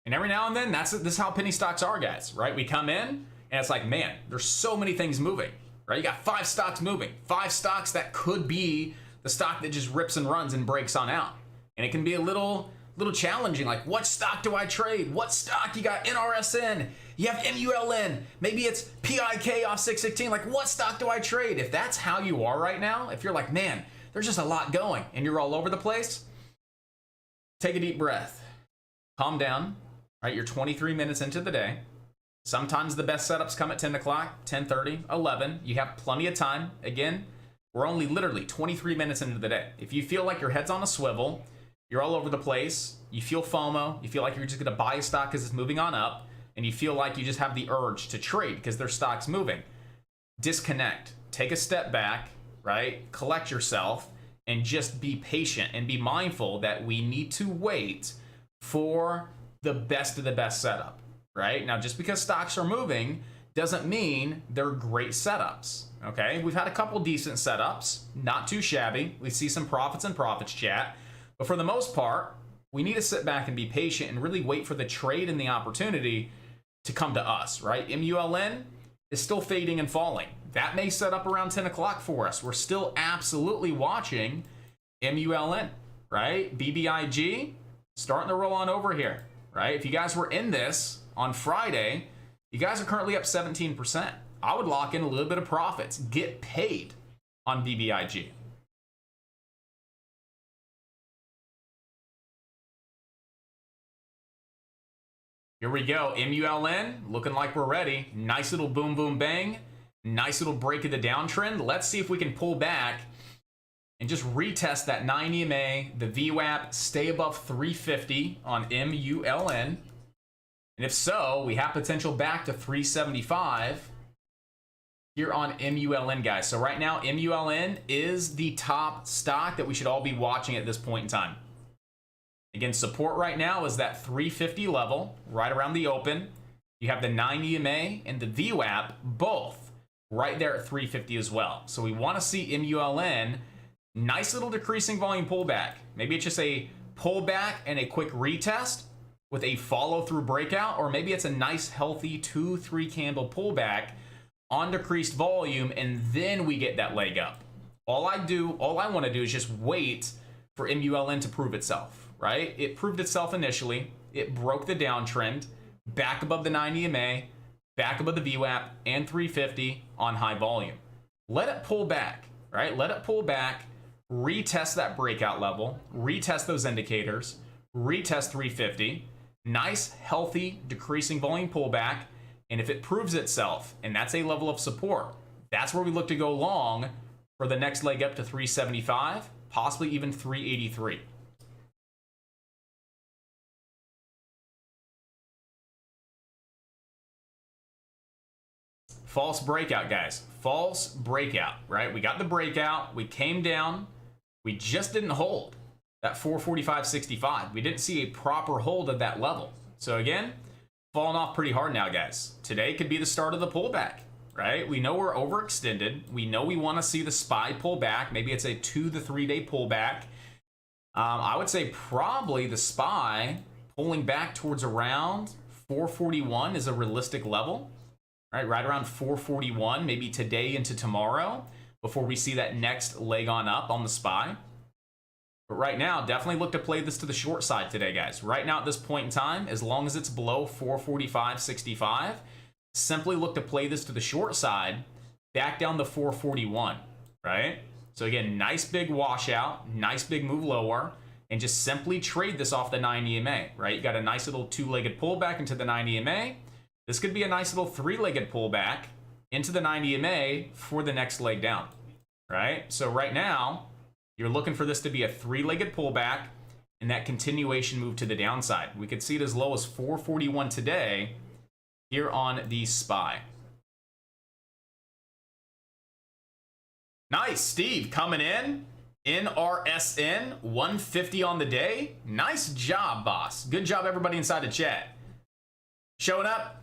And every now and then, this is how penny stocks are, guys, right? We come in, and it's like, man, there's so many things moving, right? You got 5 stocks moving. 5 stocks that could be the stock that just rips and runs and breaks on out. And it can be a little challenging, like, what stock do I trade? What stock? You got NRSN, you have MULN, maybe it's PIK off 616. Like, what stock do I trade? If that's how you are right now, if you're like, man, there's just a lot going, and you're all over the place, take a deep breath. Calm down. Right, you're 23 minutes into the day. Sometimes the best setups come at 10 o'clock, 10:30, 11. You have plenty of time. Again, we're only literally 23 minutes into the day. If you feel like your head's on a swivel, you're all over the place, you feel FOMO, you feel like you're just going to buy a stock because it's moving on up, and you feel like you just have the urge to trade because their stock's moving, disconnect. Take a step back, right? Collect yourself and just be patient and be mindful that we need to wait for the best of the best setup, right? Now, just because stocks are moving doesn't mean they're great setups, okay? We've had a couple decent setups, not too shabby. We see some profits and profits chat, but for the most part, we need to sit back and be patient and really wait for the trade and the opportunity to come to us, right? MULN is still fading and falling. That may set up around 10 o'clock for us. We're still absolutely watching MULN, right? BBIG starting to roll on over here. Right? If you guys were in this on Friday, you guys are currently up 17%. I would lock in a little bit of profits. Get paid on BBIG. Here we go. MULN, looking like we're ready. Nice little boom, boom, bang. Nice little break of the downtrend. Let's see if we can pull back and just retest that 9 EMA, the VWAP, stay above 350 on MULN. And if so, we have potential back to 375 here on MULN, guys. So right now, MULN is the top stock that we should all be watching at this point in time. Again, support right now is that 350 level, right around the open. You have the 9 EMA and the VWAP, both right there at 350 as well. So we want to see MULN, nice little decreasing volume pullback. Maybe it's just a pullback and a quick retest with a follow-through breakout, or maybe it's a nice healthy 2-3 candle pullback on decreased volume, and then we get that leg up. All I want to do is just wait for MULN to prove itself, right? It proved itself initially. It broke the downtrend, back above the 9 EMA, back above the VWAP, and 350 on high volume. Let it pull back, right? Let it pull back, retest that breakout level, retest those indicators, retest 350, nice, healthy, decreasing volume pullback, and if it proves itself, and that's a level of support, that's where we look to go long for the next leg up to 375, possibly even 383. False breakout, guys. False breakout, right? We got the breakout. We came down. We just didn't hold that 445.65. We didn't see a proper hold of that level. So again, falling off pretty hard now, guys. Today could be the start of the pullback, right? We know we're overextended. We know we want to see the SPY pull back. Maybe it's a 2 to 3 day pullback. I would say probably the SPY pulling back towards around 441 is a realistic level. Right around 441, maybe today into tomorrow, before we see that next leg on up on the SPY. But right now, definitely look to play this to the short side today, guys. Right now at this point in time, as long as it's below 445.65, simply look to play this to the short side, back down to 441, right? So again, nice big washout, nice big move lower, and just simply trade this off the 9 EMA, right? You got a nice little two-legged pullback into the 9 EMA. This could be a nice little three-legged pullback into the 9 EMA for the next leg down, right? So right now, you're looking for this to be a three-legged pullback and that continuation move to the downside. We could see it as low as 441 today here on the SPY. Nice, Steve coming in. NRSN 150 on the day. Nice job, boss. Good job, everybody inside the chat. Showing up,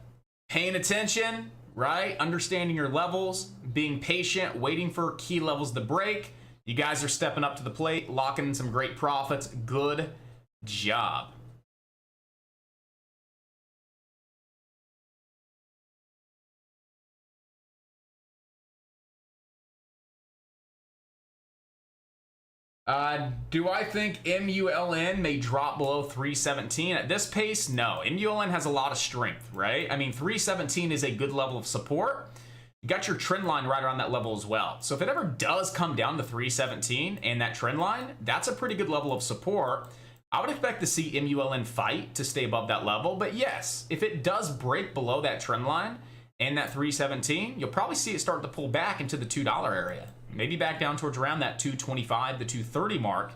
paying attention, right? Understanding your levels, being patient, waiting for key levels to break. You guys are stepping up to the plate, locking in some great profits. Good job. Do I think MULN may drop below 317 at this pace? No, MULN has a lot of strength, right? I mean, 317 is a good level of support. You got your trend line right around that level as well. So if it ever does come down to 317 and that trend line, that's a pretty good level of support. I would expect to see MULN fight to stay above that level. But yes, if it does break below that trend line and that 317, you'll probably see it start to pull back into the $2 area. Maybe back down towards around that 225 to 230 mark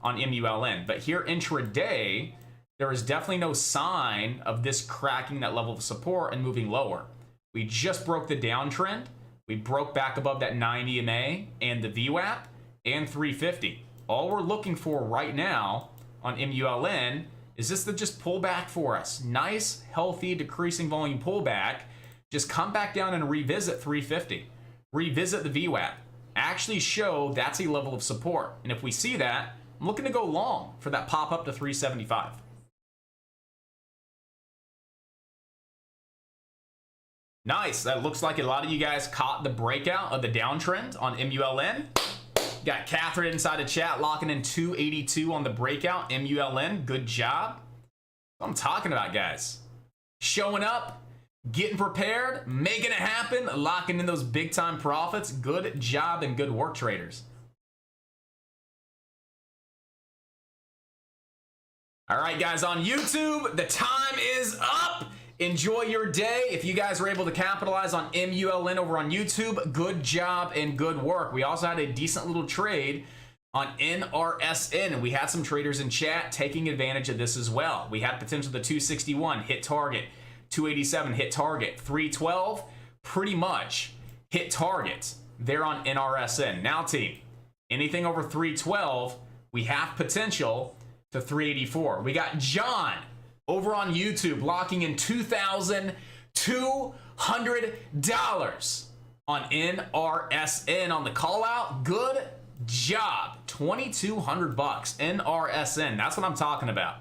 on MULN. But here intraday, there is definitely no sign of this cracking that level of support and moving lower. We just broke the downtrend. We broke back above that 9 EMA and the VWAP and 350. All we're looking for right now on MULN is this to just pull back for us. Nice, healthy, decreasing volume pullback. Just come back down and revisit 350. Revisit the VWAP. Actually show that's a level of support. And if we see that, I'm looking to go long for that pop up to 375. Nice. That looks like a lot of you guys caught the breakout of the downtrend on MULN. Got Catherine inside the chat locking in 282 on the breakout. MULN, good job. That's what I'm talking about, guys. Showing up, getting prepared, making it happen, locking in those big time profits. Good job and good work, traders. All right, guys, on YouTube, the time is up. Enjoy your day. If you guys were able to capitalize on MULN over on YouTube, good job and good work. We also had a decent little trade on NRSN, and we had some traders in chat taking advantage of this as well. We had potential to 261, hit target. 287, hit target. 312, pretty much hit target there on NRSN. Now, team, anything over 312, we have potential to 384. We got John over on YouTube locking in $2,200. on NRSN on the call out. Good job. 2,200 bucks. NRSN. That's what I'm talking about.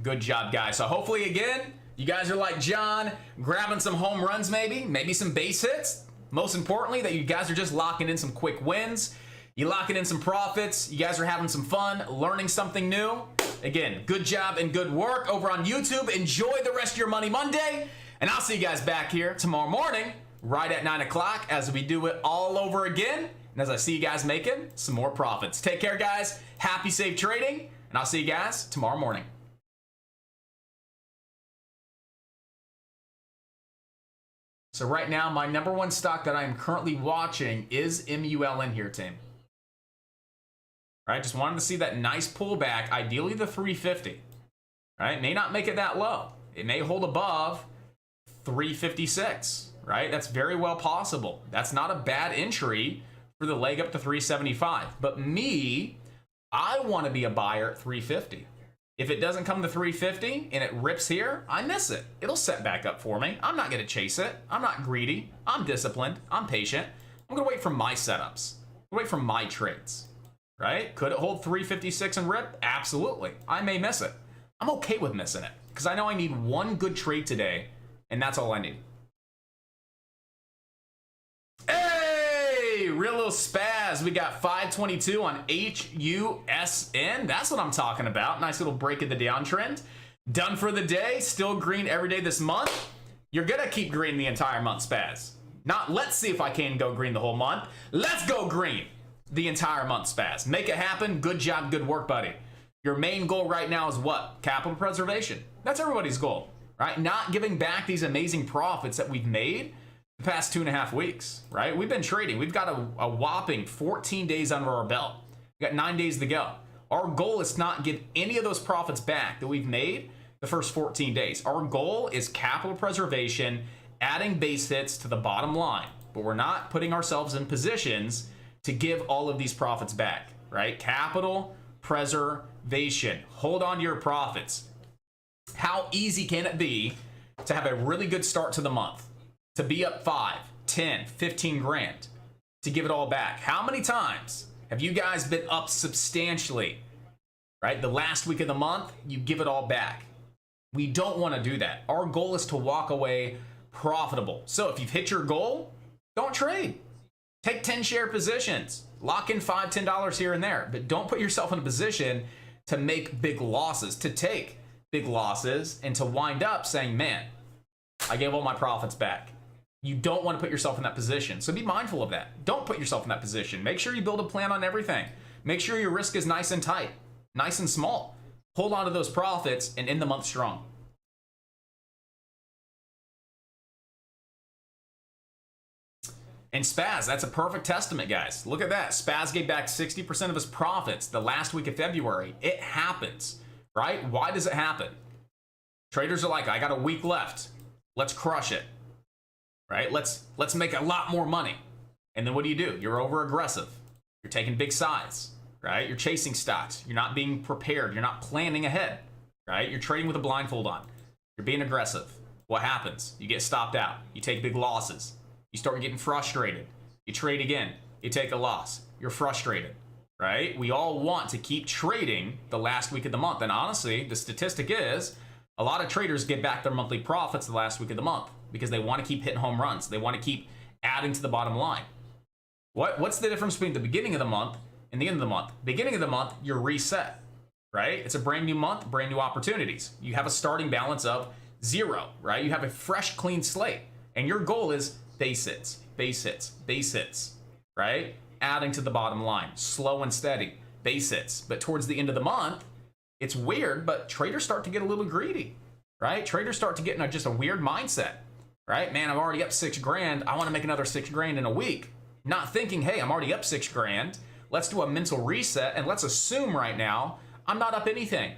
Good job, guys. So hopefully, again, you guys are like John, grabbing some home runs maybe some base hits. Most importantly, that you guys are just locking in some quick wins. You're locking in some profits. You guys are having some fun, learning something new. Again, good job and good work over on YouTube. Enjoy the rest of your Money Monday. And I'll see you guys back here tomorrow morning, right at 9 o'clock, as we do it all over again. And as I see you guys making some more profits. Take care, guys. Happy, safe trading. And I'll see you guys tomorrow morning. So right now, my number one stock that I am currently watching is MULN here, team. Right, just wanted to see that nice pullback, ideally the 350. Right, may not make it that low. It may hold above 356. Right, that's very well possible. That's not a bad entry for the leg up to 375. But me, I want to be a buyer at 350. If it doesn't come to 350 and it rips here, I miss it. It'll set back up for me. I'm not going to chase it. I'm not greedy. I'm disciplined. I'm patient. I'm going to wait for my setups. Wait for my trades. Right? Could it hold 356 and rip? Absolutely. I may miss it. I'm okay with missing it because I know I need one good trade today, and that's all I need. Hey, real little spaz. We got 522 on HUSN. That's what I'm talking about. Nice little break of the downtrend. Done for the day. Still green every day this month. You're going to keep green the entire month, spaz. Not let's see if I can go green the whole month. Let's go green the entire month, spaz. Make it happen. Good job. Good work, buddy. Your main goal right now is what? Capital preservation. That's everybody's goal, right? Not giving back these amazing profits that we've made the past 2.5 weeks, right? We've been trading. We've got a whopping 14 days under our belt. We got 9 days to go. Our goal is not give any of those profits back that we've made the first 14 days. Our goal is capital preservation, adding base hits to the bottom line, but we're not putting ourselves in positions to give all of these profits back, right? Capital preservation. Hold on to your profits. How easy can it be to have a really good start to the month? To be up 5, 10, 15 grand, to give it all back. How many times have you guys been up substantially, right? The last week of the month, you give it all back. We don't want to do that. Our goal is to walk away profitable. So if you've hit your goal, don't trade. Take 10 share positions. Lock in $5, $10 here and there. But don't put yourself in a position to make big losses, to take big losses, and to wind up saying, man, I gave all my profits back. You don't want to put yourself in that position. So be mindful of that. Don't put yourself in that position. Make sure you build a plan on everything. Make sure your risk is nice and tight, nice and small. Hold on to those profits and end the month strong. And Spaz, that's a perfect testament, guys. Look at that. Spaz gave back 60% of his profits the last week of February. It happens, right? Why does it happen? Traders are like, I got a week left. Let's crush it, right? Let's make a lot more money. And then what do? You're over aggressive. You're taking big sides, right? You're chasing stocks. You're not being prepared. You're not planning ahead, right? You're trading with a blindfold on. You're being aggressive. What happens? You get stopped out. You take big losses. You start getting frustrated. You trade again. You take a loss. You're frustrated, right? We all want to keep trading the last week of the month. And honestly, the statistic is a lot of traders get back their monthly profits the last week of the month because they want to keep hitting home runs. They want to keep adding to the bottom line. What's the difference between the beginning of the month and the end of the month? Beginning of the month, you're reset, right? It's a brand new month, brand new opportunities. You have a starting balance of 0, right? You have a fresh, clean slate. And your goal is base hits, base hits, base hits, right? Adding to the bottom line, slow and steady, base hits. But towards the end of the month, it's weird, but traders start to get a little greedy, right? Traders start to get in just a weird mindset, right? Man, I'm already up 6 grand. I want to make another 6 grand in a week. Not thinking, hey, I'm already up 6 grand. Let's do a mental reset and let's assume right now I'm not up anything.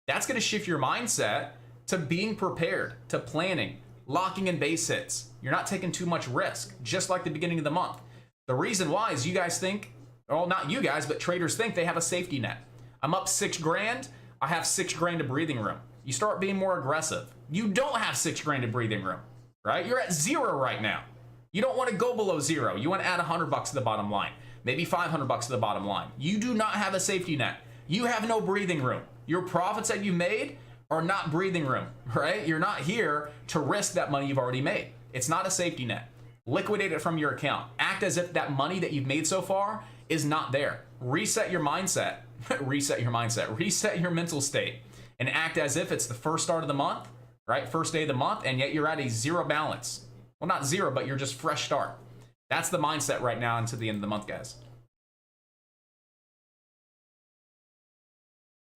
That's going to shift your mindset to being prepared, to planning, locking in base hits. You're not taking too much risk, just like the beginning of the month. The reason why is you guys think, well, not you guys, but traders think they have a safety net. I'm up 6 grand. I have 6 grand of breathing room. You start being more aggressive. You don't have 6 grand in breathing room, right? You're at 0 right now. You don't want to go below 0. You want to add $100 to the bottom line, maybe $500 to the bottom line. You do not have a safety net. You have no breathing room. Your profits that you made are not breathing room, right? You're not here to risk that money you've already made. It's not a safety net. Liquidate it from your account. Act as if that money that you've made so far is not there. Reset your mindset. Reset your mindset. Reset your mental state and act as if it's the first start of the month, right? First day of the month, and yet you're at a 0 balance. Well, not 0, but you're just fresh start. That's the mindset right now into the end of the month, guys.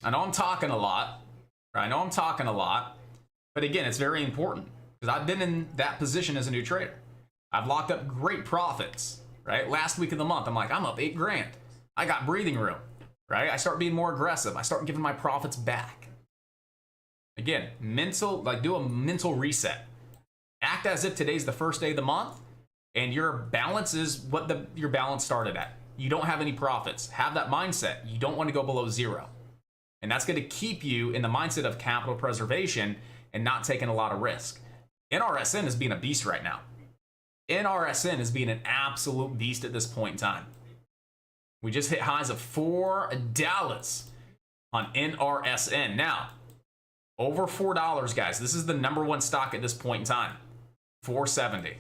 I know I'm talking a lot. Right? I know I'm talking a lot, but again, it's very important because I've been in that position as a new trader. I've locked up great profits, right? Last week of the month, I'm like, I'm up 8 grand. I got breathing room, right? I start being more aggressive. I start giving my profits back. Again, do a mental reset. Act as if today's the first day of the month and your balance is what your balance started at. You don't have any profits. Have that mindset. You don't want to go below 0. And that's going to keep you in the mindset of capital preservation and not taking a lot of risk. NRSN is being a beast right now. NRSN is being an absolute beast at this point in time. We just hit highs of $4 on NRSN. Now, over $4, guys. This is the #1 stock at this point in time. $4.70.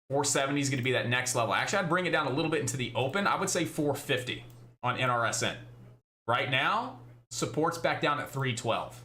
$4.70 is going to be that next level. Actually, I'd bring it down a little bit into the open. I would say $4.50 on NRSN. Right now, support's back down at $3.12.